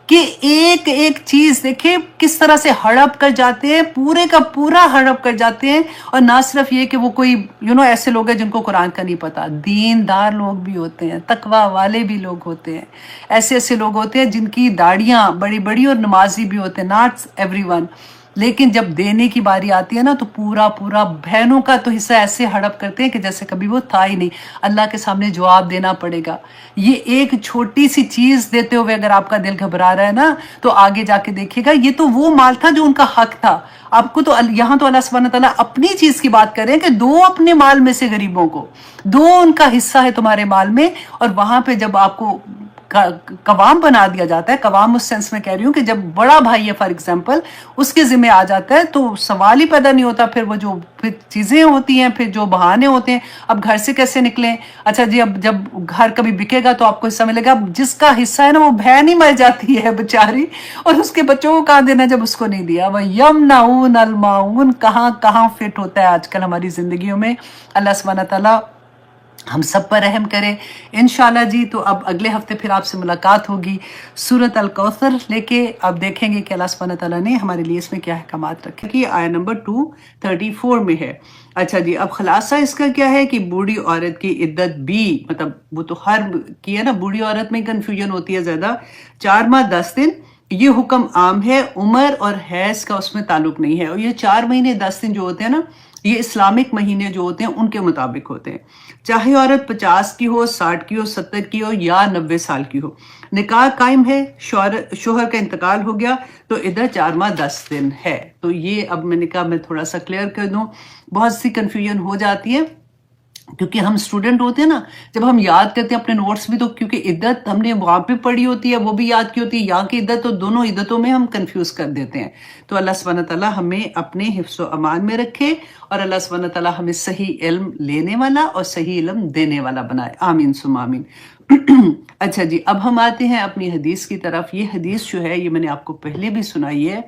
کہ ایک ایک چیز دیکھیں کس طرح سے ہڑپ کر جاتے ہیں، پورے کا پورا ہڑپ کر جاتے ہیں۔ اور نہ صرف یہ کہ وہ کوئی ایسے لوگ ہیں جن کو قرآن کا نہیں پتا، دیندار لوگ بھی ہوتے ہیں، تقوی والے بھی لوگ ہوتے ہیں، ایسے لوگ ہوتے ہیں جن کی داڑیاں بڑی بڑی اور نمازی بھی ہوتے ہیں، ناٹ ایوری ون، لیکن جب دینے کی باری آتی ہے نا تو پورا بہنوں کا تو حصہ ایسے ہڑپ کرتے ہیں کہ جیسے کبھی وہ تھا ہی نہیں، اللہ کے سامنے جواب دینا پڑے گا۔ یہ ایک چھوٹی سی چیز دیتے ہوئے اگر آپ کا دل گھبرا رہا ہے نا تو آگے جا کے دیکھیے گا یہ تو وہ مال تھا جو ان کا حق تھا۔ آپ کو تو یہاں تو اللہ سبحانہ تعالیٰ اپنی چیز کی بات کر رہے ہیں کہ دو اپنے مال میں سے غریبوں کو، دو ان کا حصہ ہے تمہارے مال میں، اور وہاں پہ جب آپ کو قوام بنا دیا جاتا ہے، قوام اس سینس میں کہہ رہی ہوں کہ جب بڑا بھائی ہے فار ایگزامپل اس کے ذمہ آ جاتا ہے تو سوال ہی پیدا نہیں ہوتا، پھر وہ جو پھر چیزیں ہوتی ہیں، پھر جو بہانے ہوتے ہیں، اب گھر سے کیسے نکلیں؟ اچھا جی اب جب گھر کبھی بکے گا تو آپ کو حصہ ملے گا، جس کا حصہ ہے نا وہ بہن ہی مر جاتی ہے بیچاری، اور اس کے بچوں کو کہاں دینا جب اس کو نہیں دیا۔ وَيَمْنَعُونَ الْمَاعُونَ کہاں فٹ ہوتا ہے آج کل ہماری زندگیوں میں۔ اللہ سبحانہ تعالیٰ ہم سب پر رحم کرے انشاءاللہ جی۔ تو اب اگلے ہفتے پھر آپ سے ملاقات ہوگی سورۃ الکوثر لے کے، اب دیکھیں گے کہ اللہ سبحانہ تعالیٰ نے ہمارے لیے اس میں کیا احکامات رکھے۔ کہ آیہ نمبر 234 میں ہے۔ اچھا جی اب خلاصہ اس کا کیا ہے کہ بوڑھی عورت کی عدت بھی، مطلب وہ تو ہر کی ہے نا، بوڑھی عورت میں کنفیوژن ہوتی ہے زیادہ، 4 ماہ 10 دن یہ حکم عام ہے، عمر اور حیض کا اس میں تعلق نہیں ہے، اور یہ 4 مہینے 10 دن جو ہوتے ہیں نا یہ اسلامک مہینے جو ہوتے ہیں ان کے مطابق ہوتے ہیں، چاہے عورت 50 کی ہو، 60 کی ہو، 70 کی ہو یا 90 سال کی ہو، نکاح قائم ہے، شوہر کا انتقال ہو گیا تو عدت 4 ماہ 10 دن ہے۔ تو یہ اب میں نے کہا میں تھوڑا سا کلیئر کر دوں، بہت سی کنفیوژن ہو جاتی ہے کیونکہ ہم اسٹوڈنٹ ہوتے ہیں نا، جب ہم یاد کرتے ہیں اپنے نوٹس بھی تو کیونکہ عدت ہم نے وہاں پہ پڑھی ہوتی ہے وہ بھی یاد کی ہوتی ہے، یہاں کی عدت تو دونوں عدتوں میں ہم کنفیوز کر دیتے ہیں۔ تو اللہ سبحانہ تعالیٰ ہمیں اپنے حفظ و امان میں رکھے اور اللہ سبحانہ تعالیٰ ہمیں صحیح علم لینے والا اور صحیح علم دینے والا بنائے، آمین ثم آمین۔ اچھا جی اب ہم آتے ہیں اپنی حدیث کی طرف۔ یہ حدیث جو ہے یہ میں نے آپ کو پہلے بھی سنائی ہے،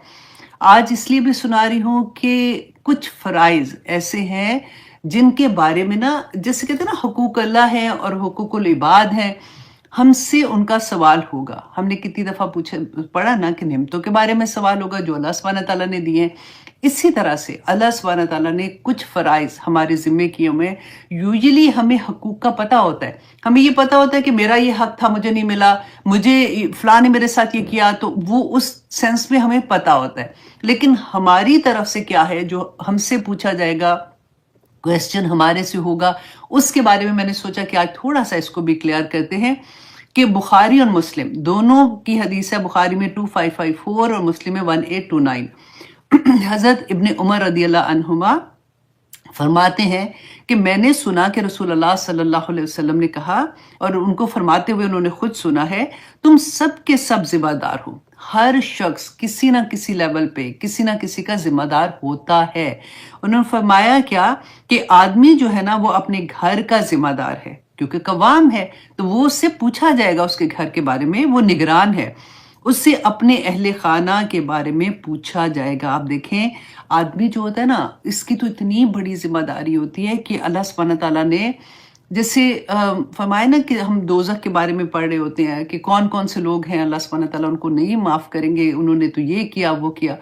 آج اس لیے بھی سنا رہی ہوں کہ کچھ فرائض ایسے ہیں جن کے بارے میں نا جیسے کہتے ہیں نا حقوق اللہ ہے اور حقوق العباد ہیں، ہم سے ان کا سوال ہوگا۔ ہم نے کتنی دفعہ پڑھا نا کہ نعمتوں کے بارے میں سوال ہوگا جو اللہ سبحانہ تعالیٰ نے دیے ہیں، اسی طرح سے اللہ سبحانہ تعالیٰ نے کچھ فرائض ہمارے ذمے کیے ہوئے ہیں۔ یوزلی ہمیں حقوق کا پتہ ہوتا ہے، ہمیں یہ پتہ ہوتا ہے کہ میرا یہ حق تھا مجھے نہیں ملا، مجھے فلاں نے میرے ساتھ یہ کیا، تو وہ اس سینس میں ہمیں پتہ ہوتا ہے، لیکن ہماری طرف سے کیا ہے جو ہم سے پوچھا جائے گا، کویسچن ہمارے سے ہوگا، اس کے بارے میں نے سوچا کہ آج تھوڑا سا اس کو بھی کلیئر کرتے ہیں کہ بخاری اور مسلم دونوں کی حدیث ہے، بخاری میں 2554 اور مسلم میں 1829۔ حضرت ابن عمر رضی اللہ عنہما فرماتے ہیں کہ میں نے سنا کہ رسول اللہ صلی اللہ علیہ وسلم نے کہا، اور ان کو فرماتے ہوئے انہوں نے خود سنا ہے، تم سب کے سب ذمہ دار ہو۔ ہر شخص کسی نہ کسی لیول پہ کسی نہ کسی کا ذمہ دار ہوتا ہے۔ انہوں نے فرمایا کیا کہ آدمی جو ہے نا وہ اپنے گھر کا ذمہ دار ہے، کیونکہ قوام ہے تو وہ اس سے پوچھا جائے گا اس کے گھر کے بارے میں، وہ نگران ہے۔ اس سے اپنے اہل خانہ کے بارے میں پوچھا جائے گا۔ آپ دیکھیں آدمی جو ہوتا ہے نا، اس کی تو اتنی بڑی ذمہ داری ہوتی ہے کہ اللہ سبحانہ تعالیٰ نے جیسے فرمایا نا کہ ہم دوزخ کے بارے میں پڑھ رہے ہوتے ہیں کہ کون کون سے لوگ ہیں اللہ سبحانہ تعالیٰ ان کو نہیں معاف کریں گے، انہوں نے تو یہ کیا وہ کیا۔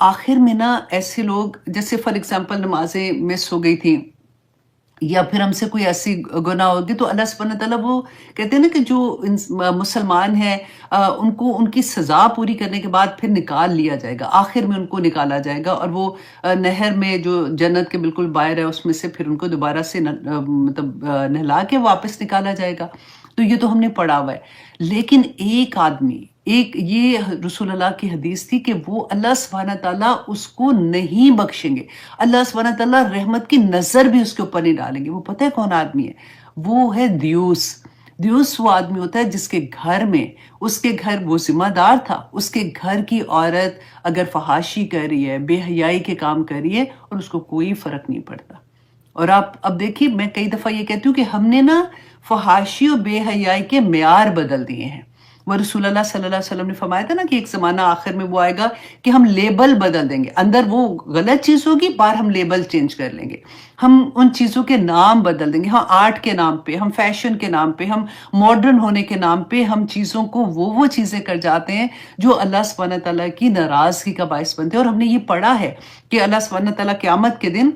آخر میں نا ایسے لوگ جیسے فار ایگزامپل نمازیں مس ہو گئی تھیں یا پھر ہم سے کوئی ایسی گناہ ہوگی تو اللہ سبحانہ تعالیٰ وہ کہتے ہیں نا کہ جو مسلمان ہیں ان کو ان کی سزا پوری کرنے کے بعد پھر نکال لیا جائے گا، آخر میں ان کو نکالا جائے گا اور وہ نہر میں جو جنت کے بالکل باہر ہے اس میں سے پھر ان کو دوبارہ سے مطلب نہلا کے واپس نکالا جائے گا۔ تو یہ تو ہم نے پڑھا ہوا ہے، لیکن ایک آدمی یہ رسول اللہ کی حدیث تھی کہ وہ اللہ سبحانہ تعالیٰ اس کو نہیں بخشیں گے، اللہ سبحانہ تعالیٰ رحمت کی نظر بھی اس کے اوپر نہیں ڈالیں گے۔ وہ پتہ ہے کون آدمی ہے؟ وہ ہے دیوس۔ دیوس وہ آدمی ہوتا ہے جس کے گھر میں، اس کے گھر وہ ذمہ دار تھا، اس کے گھر کی عورت اگر فحاشی کر رہی ہے، بے حیائی کے کام کر رہی ہے اور اس کو کوئی فرق نہیں پڑتا۔ اور آپ اب دیکھیے میں کئی دفعہ یہ کہتی ہوں کہ ہم نے نا فحاشی اور بے حیائی کے معیار بدل دیے ہیں۔ وہ رسول اللہ صلی اللہ علیہ وسلم نے فرمایا تھا نا کہ ایک زمانہ آخر میں وہ آئے گا کہ ہم لیبل بدل دیں گے، اندر وہ غلط چیز ہوگی، باہر ہم لیبل چینج کر لیں گے، ہم ان چیزوں کے نام بدل دیں گے، ہم آرٹ کے نام پہ، ہم فیشن کے نام پہ، ہم ماڈرن ہونے کے نام پہ ہم چیزوں کو وہ چیزیں کر جاتے ہیں جو اللہ سبحانہ تعالیٰ کی ناراضگی کا باعث بنتے ہیں۔ اور ہم نے یہ پڑھا ہے کہ اللہ سبحانہ تعالیٰ قیامت کے دن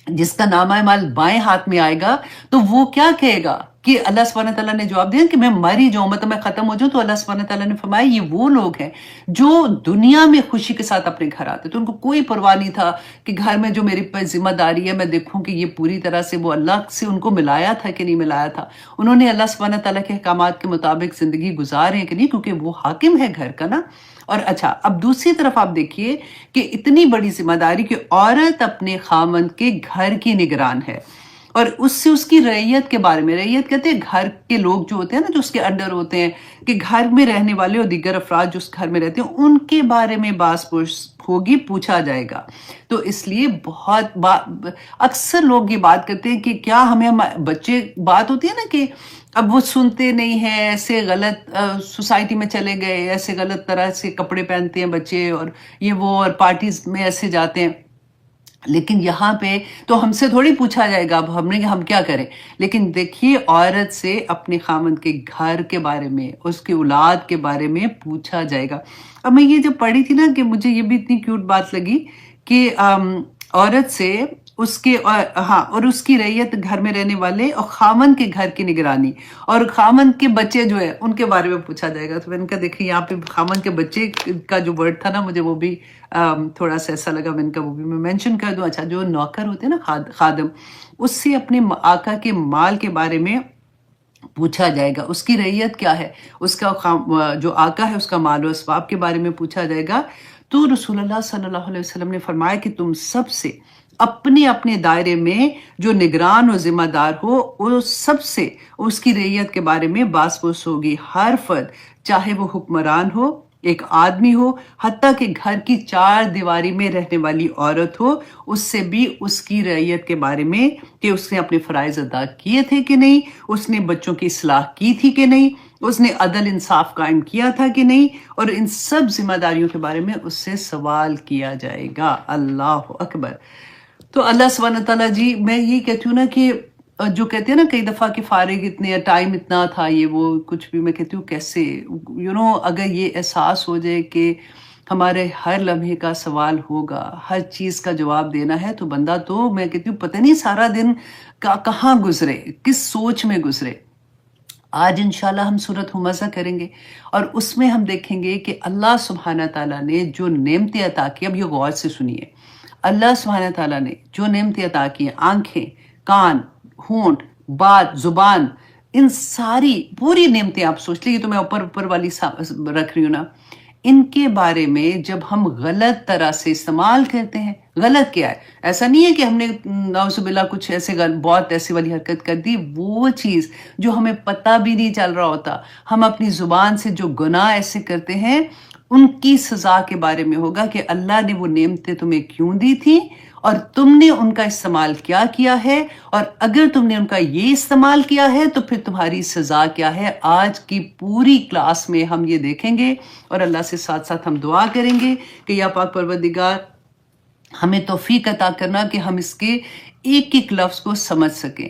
جس کا نامہ اعمال بائیں ہاتھ میں آئے گا تو وہ کیا کہے گا کہ اللہ سبحانہ تعالیٰ نے جواب دیا کہ میں مر ہی جاؤں، مطلب میں ختم ہو جاؤں۔ تو اللہ سبحانہ تعالیٰ نے فرمایا یہ وہ لوگ ہیں جو دنیا میں خوشی کے ساتھ اپنے گھر آتے، تو ان کو کوئی پرواہ نہیں تھا کہ گھر میں جو میری پر ذمہ داری ہے میں دیکھوں کہ یہ پوری طرح سے وہ اللہ سے ان کو ملایا تھا کہ نہیں ملایا تھا، انہوں نے اللہ سبحانہ تعالیٰ کے احکامات کے مطابق زندگی گزارے کہ نہیں، کیونکہ وہ حاکم ہے گھر کا نا۔ اور اچھا اب دوسری طرف آپ دیکھیے کہ اتنی بڑی ذمہ داری کہ عورت اپنے خامند کے گھر کی نگران ہے، اور اس سے اس کی رعیت کے بارے میں، رعیت کہتے ہیں گھر کے لوگ جو ہوتے ہیں نا جو اس کے انڈر ہوتے ہیں، کہ گھر میں رہنے والے اور دیگر افراد جو اس گھر میں رہتے ہیں ان کے بارے میں باس ہوگی، پوچھا جائے گا۔ تو اس لیے اکثر لوگ یہ بات کرتے ہیں کہ کیا ہمیں بچے، بات ہوتی ہے نا کہ اب وہ سنتے نہیں ہیں، ایسے غلط سوسائٹی میں چلے گئے، ایسے غلط طرح سے کپڑے پہنتے ہیں بچے اور یہ وہ، اور پارٹیز میں ایسے جاتے ہیں، لیکن یہاں پہ تو ہم سے تھوڑی پوچھا جائے گا اب ہم کیا کریں۔ لیکن دیکھیے عورت سے اپنے خامند کے گھر کے بارے میں، اس کی اولاد کے بارے میں پوچھا جائے گا۔ اب میں یہ جب پڑھی تھی نا کہ مجھے یہ بھی اتنی کیوٹ بات لگی کہ عورت سے اس کے اور اس کی رعیت، گھر میں رہنے والے اور خامند کے گھر کی نگرانی اور خامند کے بچے جو ہے ان کے بارے میں پوچھا جائے گا۔ تو میں نے کہا دیکھیں یہاں پہ خامند کے بچے کا جو ورڈ تھا نا مجھے وہ بھی تھوڑا سا ایسا لگا، میں نے کہا وہ بھی میں مینشن کر دوں۔ اچھا جو نوکر ہوتے ہیں نا خادم، اس سے اپنے آقا کے مال کے بارے میں پوچھا جائے گا، اس کی رعیت کیا ہے، اس کا جو آقا ہے اس کا مال و اسباب کے بارے میں پوچھا جائے گا۔ تو رسول اللہ صلی اللہ علیہ وسلم نے فرمایا کہ تم سب سے اپنے اپنے دائرے میں جو نگران و ذمہ دار ہو وہ سب سے اس کی رعیت کے بارے میں باس پوس ہوگی، ہر فرد چاہے وہ حکمران ہو، ایک آدمی ہو، حتیٰ کہ گھر کی چار دیواری میں رہنے والی عورت ہو، اس سے بھی اس کی رعیت کے بارے میں کہ اس نے اپنے فرائض ادا کیے تھے کہ نہیں، اس نے بچوں کی اصلاح کی تھی کہ نہیں، اس نے عدل انصاف قائم کیا تھا کہ نہیں، اور ان سب ذمہ داریوں کے بارے میں اس سے سوال کیا جائے گا۔ اللہ اکبر۔ تو اللہ سبحانہ تعالیٰ جی، میں یہ کہتی ہوں نا کہ جو کہتے ہیں نا کئی دفعہ کہ فارغ اتنے ٹائم اتنا تھا یہ وہ کچھ بھی، میں کہتی ہوں کیسے اگر یہ احساس ہو جائے کہ ہمارے ہر لمحے کا سوال ہوگا، ہر چیز کا جواب دینا ہے، تو بندہ تو میں کہتی ہوں پتہ نہیں سارا دن کہاں گزرے، کس سوچ میں گزرے۔ آج انشاءاللہ ہم سورۃ ہمزہ کریں گے اور اس میں ہم دیکھیں گے کہ اللہ سبحانہ تعالیٰ نے جو نعمتیں عطا کی، اب یہ غور سے سنیے، اللہ سبحانہ تعالیٰ نے جو نعمتیں عطا کی ہیں، آنکھیں، کان، ہونٹ، بات، زبان، ان ساری پوری نعمتیں آپ سوچ لیے، تو میں اوپر والی رکھ رہی ہوں نا، ان کے بارے میں جب ہم غلط طرح سے استعمال کرتے ہیں، غلط کیا ہے، ایسا نہیں ہے کہ ہم نے نعوذ باللہ کچھ ایسے بہت ایسی والی حرکت کر دی، وہ چیز جو ہمیں پتہ بھی نہیں چل رہا ہوتا، ہم اپنی زبان سے جو گناہ ایسے کرتے ہیں، ان کی سزا کے بارے میں ہوگا کہ اللہ نے وہ نعمتیں تمہیں کیوں دی تھی اور تم نے ان کا استعمال کیا کیا ہے، اور اگر تم نے ان کا یہ استعمال کیا ہے تو پھر تمہاری سزا کیا ہے۔ آج کی پوری کلاس میں ہم یہ دیکھیں گے، اور اللہ سے ساتھ ساتھ ہم دعا کریں گے کہ یا پاک پروردگار ہمیں توفیق عطا کرنا کہ ہم اس کے ایک ایک لفظ کو سمجھ سکیں،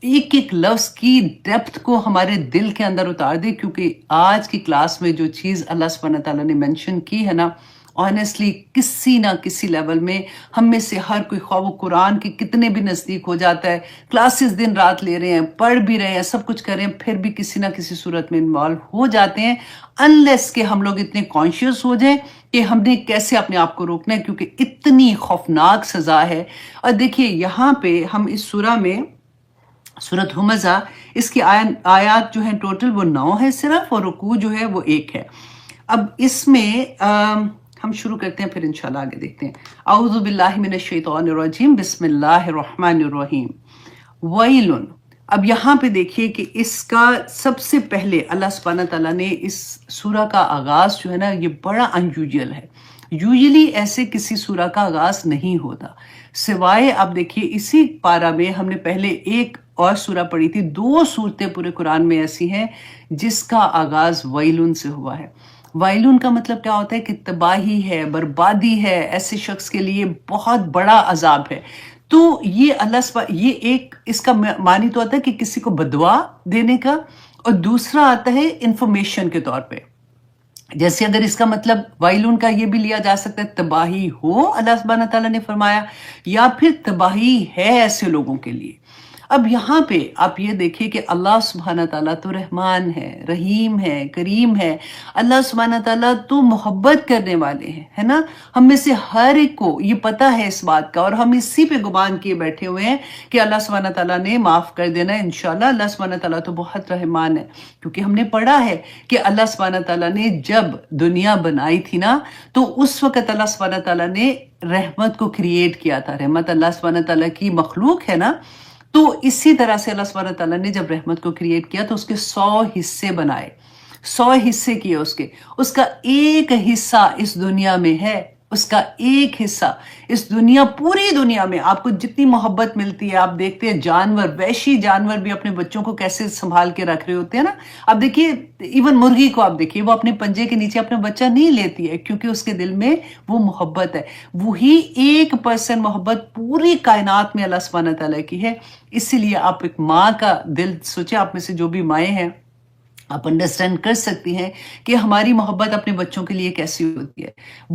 ایک ایک لفظ کی ڈیپتھ کو ہمارے دل کے اندر اتار دے، کیونکہ آج کی کلاس میں جو چیز اللہ سبحانہ تعالیٰ نے منشن کی ہے نا، آنیسٹلی کسی نہ کسی لیول میں ہم میں سے ہر کوئی، خواہ وہ قرآن کے کتنے بھی نزدیک ہو جاتا ہے، کلاسز دن رات لے رہے ہیں، پڑھ بھی رہے ہیں، سب کچھ کر رہے ہیں، پھر بھی کسی نہ کسی صورت میں انوالو ہو جاتے ہیں، انلیس کہ ہم لوگ اتنے کانشیس ہو جائیں کہ ہم نے کیسے اپنے آپ کو روکنا ہے، کیونکہ اتنی خوفناک سزا ہے۔ اور دیکھیے یہاں پہ ہم اس سورہ میں، سورۃ ہمزہ، اس کی آیات جو ہیں ٹوٹل وہ 9 ہے صرف، اور رکوع جو ہے وہ 1 ہے۔ اب اس میں ہم شروع کرتے ہیں، پھر انشاءاللہ آگے دیکھتے ہیں۔ اعوذ باللہ من الشیطان الرجیم، بسم اللہ الرحمن الرحیم۔ ویل، اب یہاں پہ دیکھیے کہ اس کا سب سے پہلے اللہ سبحانہ تعالیٰ نے اس سورہ کا آغاز جو ہے نا، یہ بڑا انیوژل ہے، یوزلی ایسے کسی سورہ کا آغاز نہیں ہوتا، سوائے اب دیکھیے اسی پارہ میں ہم نے پہلے ایک اور سورہ پڑھی تھی، 2 صورتیں پورے قرآن میں ایسی ہیں جس کا آغاز ویلون سے ہوا ہے۔ ویلون کا مطلب کیا ہوتا ہے کہ تباہی ہے، بربادی ہے، ایسے شخص کے لیے بہت بڑا عذاب ہے۔ تو یہ یہ ایک اس کا معنی تو آتا ہے کہ کسی کو بددعا دینے کا، اور دوسرا آتا ہے انفارمیشن کے طور پہ، جیسے اگر اس کا مطلب ویلون کا یہ بھی لیا جا سکتا ہے تباہی ہو، اللہ سبحانہ تعالیٰ نے فرمایا، یا پھر تباہی ہے ایسے لوگوں کے لیے۔ اب یہاں پہ آپ یہ دیکھیے کہ اللہ سبحانہ تعالیٰ تو رحمان ہے، رحیم ہے، کریم ہے، اللہ سبحانہ تعالیٰ تو محبت کرنے والے ہیں، ہے نا۔ ہم میں سے ہر ایک کو یہ پتہ ہے اس بات کا، اور ہم اسی پہ گمان کیے بیٹھے ہوئے ہیں کہ اللہ سبحانہ تعالیٰ نے معاف کر دینا ہے انشاءاللہ۔ اللہ سبحانہ تعالیٰ تو بہت رحمان ہے، کیونکہ ہم نے پڑھا ہے کہ اللہ سبحانہ تعالیٰ نے جب دنیا بنائی تھی نا، تو اس وقت اللہ سبحانہ تعالیٰ نے رحمت کو کریٹ کیا تھا۔ رحمت اللہ سبحانہ تعالیٰ کی مخلوق ہے نا، تو اسی طرح سے اللہ سبحانہ تعالیٰ نے جب رحمت کو کریٹ کیا تو اس کے 100 حصے بنائے، 100 حصے کیے اس کا ایک حصہ اس دنیا میں ہے، اس کا ایک حصہ اس دنیا، پوری دنیا میں آپ کو جتنی محبت ملتی ہے، آپ دیکھتے ہیں جانور، وحشی جانور بھی اپنے بچوں کو کیسے سنبھال کے رکھ رہے ہوتے ہیں نا۔ اب دیکھیے ایون مرغی کو آپ دیکھیے، وہ اپنے پنجے کے نیچے اپنا بچہ نہیں لیتی ہے، کیونکہ اس کے دل میں وہ محبت ہے۔ وہی 1% محبت پوری کائنات میں اللہ سبحانہ تعالیٰ کی ہے۔ اسی لیے آپ ایک ماں کا دل سوچیں، آپ میں سے جو بھی مائیں ہیں آپ انڈرسٹینڈ کر سکتی ہیں کہ ہماری محبت اپنے بچوں کے لیے کیسی ہوتی ہے۔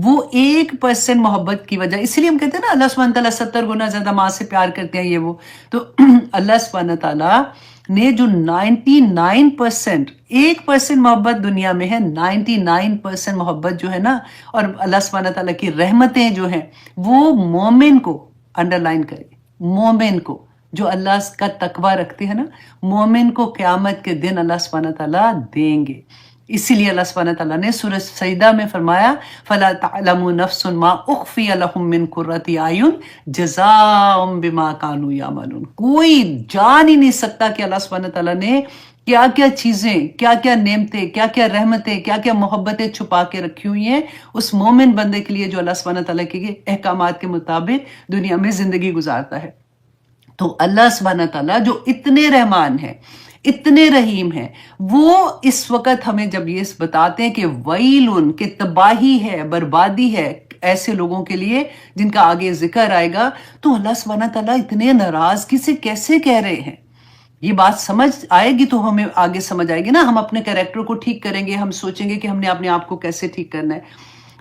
وہ 1% محبت کی وجہ، اسی لیے ہم کہتے ہیں نا اللہ سبحانہ تعالیٰ 70 گنا زیادہ ماں سے پیار کرتے ہیں، یہ وہ تو اللہ سبحانہ تعالیٰ نے جو 99%، 1% محبت دنیا میں ہے، 99% محبت جو ہے نا، اور اللہ سبحانہ تعالیٰ کی رحمتیں جو ہیں وہ مومن کو، انڈر لائن کرے، مومن کو، جو اللہ کا تقوی رکھتے ہیں نا، مومن کو قیامت کے دن اللہ سبحانہ تعالیٰ دیں گے۔ اسی لیے اللہ سبحانہ تعالیٰ نے سورہ سجدہ میں فرمایا فَلَا تَعْلَمُ نَفْسٌ مَا أُخْفِيَ لَهُم مِّن قُرَّةِ أَعْيُنٍ جَزَاءً بِمَا كَانُوا يَعْمَلُونَ۔ کوئی جان ہی نہیں سکتا کہ اللہ سبحانہ تعالیٰ نے کیا کیا چیزیں، کیا کیا نعمتیں، کیا کیا رحمتیں، کیا کیا محبتیں چھپا کے رکھی ہوئی ہیں اس مومن بندے کے لیے جو اللہ سبحانہ تعالیٰ کے احکامات کے مطابق دنیا میں زندگی گزارتا ہے۔ تو اللہ سبحانہ تعالیٰ جو اتنے رحمان ہیں، اتنے رحیم ہیں، وہ اس وقت ہمیں جب یہ بتاتے ہیں کہ ویلن، کہ تباہی ہے، بربادی ہے ایسے لوگوں کے لیے جن کا آگے ذکر آئے گا، تو اللہ سبحانہ تعالیٰ اتنے ناراضگی سے کیسے کہہ رہے ہیں؟ یہ بات سمجھ آئے گی تو ہمیں آگے سمجھ آئے گی نا، ہم اپنے کریکٹر کو ٹھیک کریں گے، ہم سوچیں گے کہ ہم نے اپنے آپ کو کیسے ٹھیک کرنا ہے۔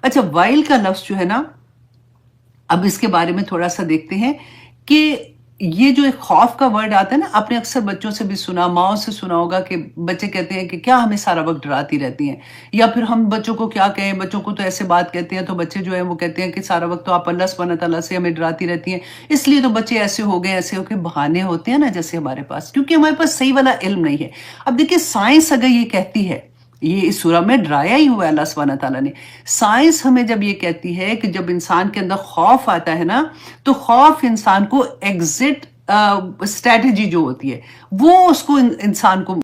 اچھا، وائل کا لفظ جو ہے نا، اب اس کے بارے میں تھوڑا سا دیکھتے ہیں کہ یہ جو ایک خوف کا ورڈ آتا ہے نا، آپ نے اکثر بچوں سے بھی سنا، ماؤں سے سنا ہوگا کہ بچے کہتے ہیں کہ کیا ہمیں سارا وقت ڈراتی رہتی ہیں، یا پھر ہم بچوں کو کیا کہیں، بچوں کو تو ایسے بات کہتے ہیں تو بچے جو ہیں وہ کہتے ہیں کہ سارا وقت تو آپ اللہ سبحانہ تعالیٰ سے ہمیں ڈراتی رہتی ہیں، اس لیے تو بچے ایسے ہو گئے، ایسے ہو کے بہانے ہوتے ہیں نا جیسے ہمارے پاس، کیونکہ ہمارے پاس صحیح والا علم نہیں ہے۔ اب دیکھیے سائنس اگر یہ کہتی ہے، یہ اس سورہ میں ڈرایا ہی ہوا ہے اللہ سبحانہ تعالیٰ نے، سائنس ہمیں جب یہ کہتی ہے کہ جب انسان کے اندر خوف آتا ہے نا، تو خوف انسان کو ایگزٹ اسٹریٹجی جو ہوتی ہے وہ اس کو انسان کو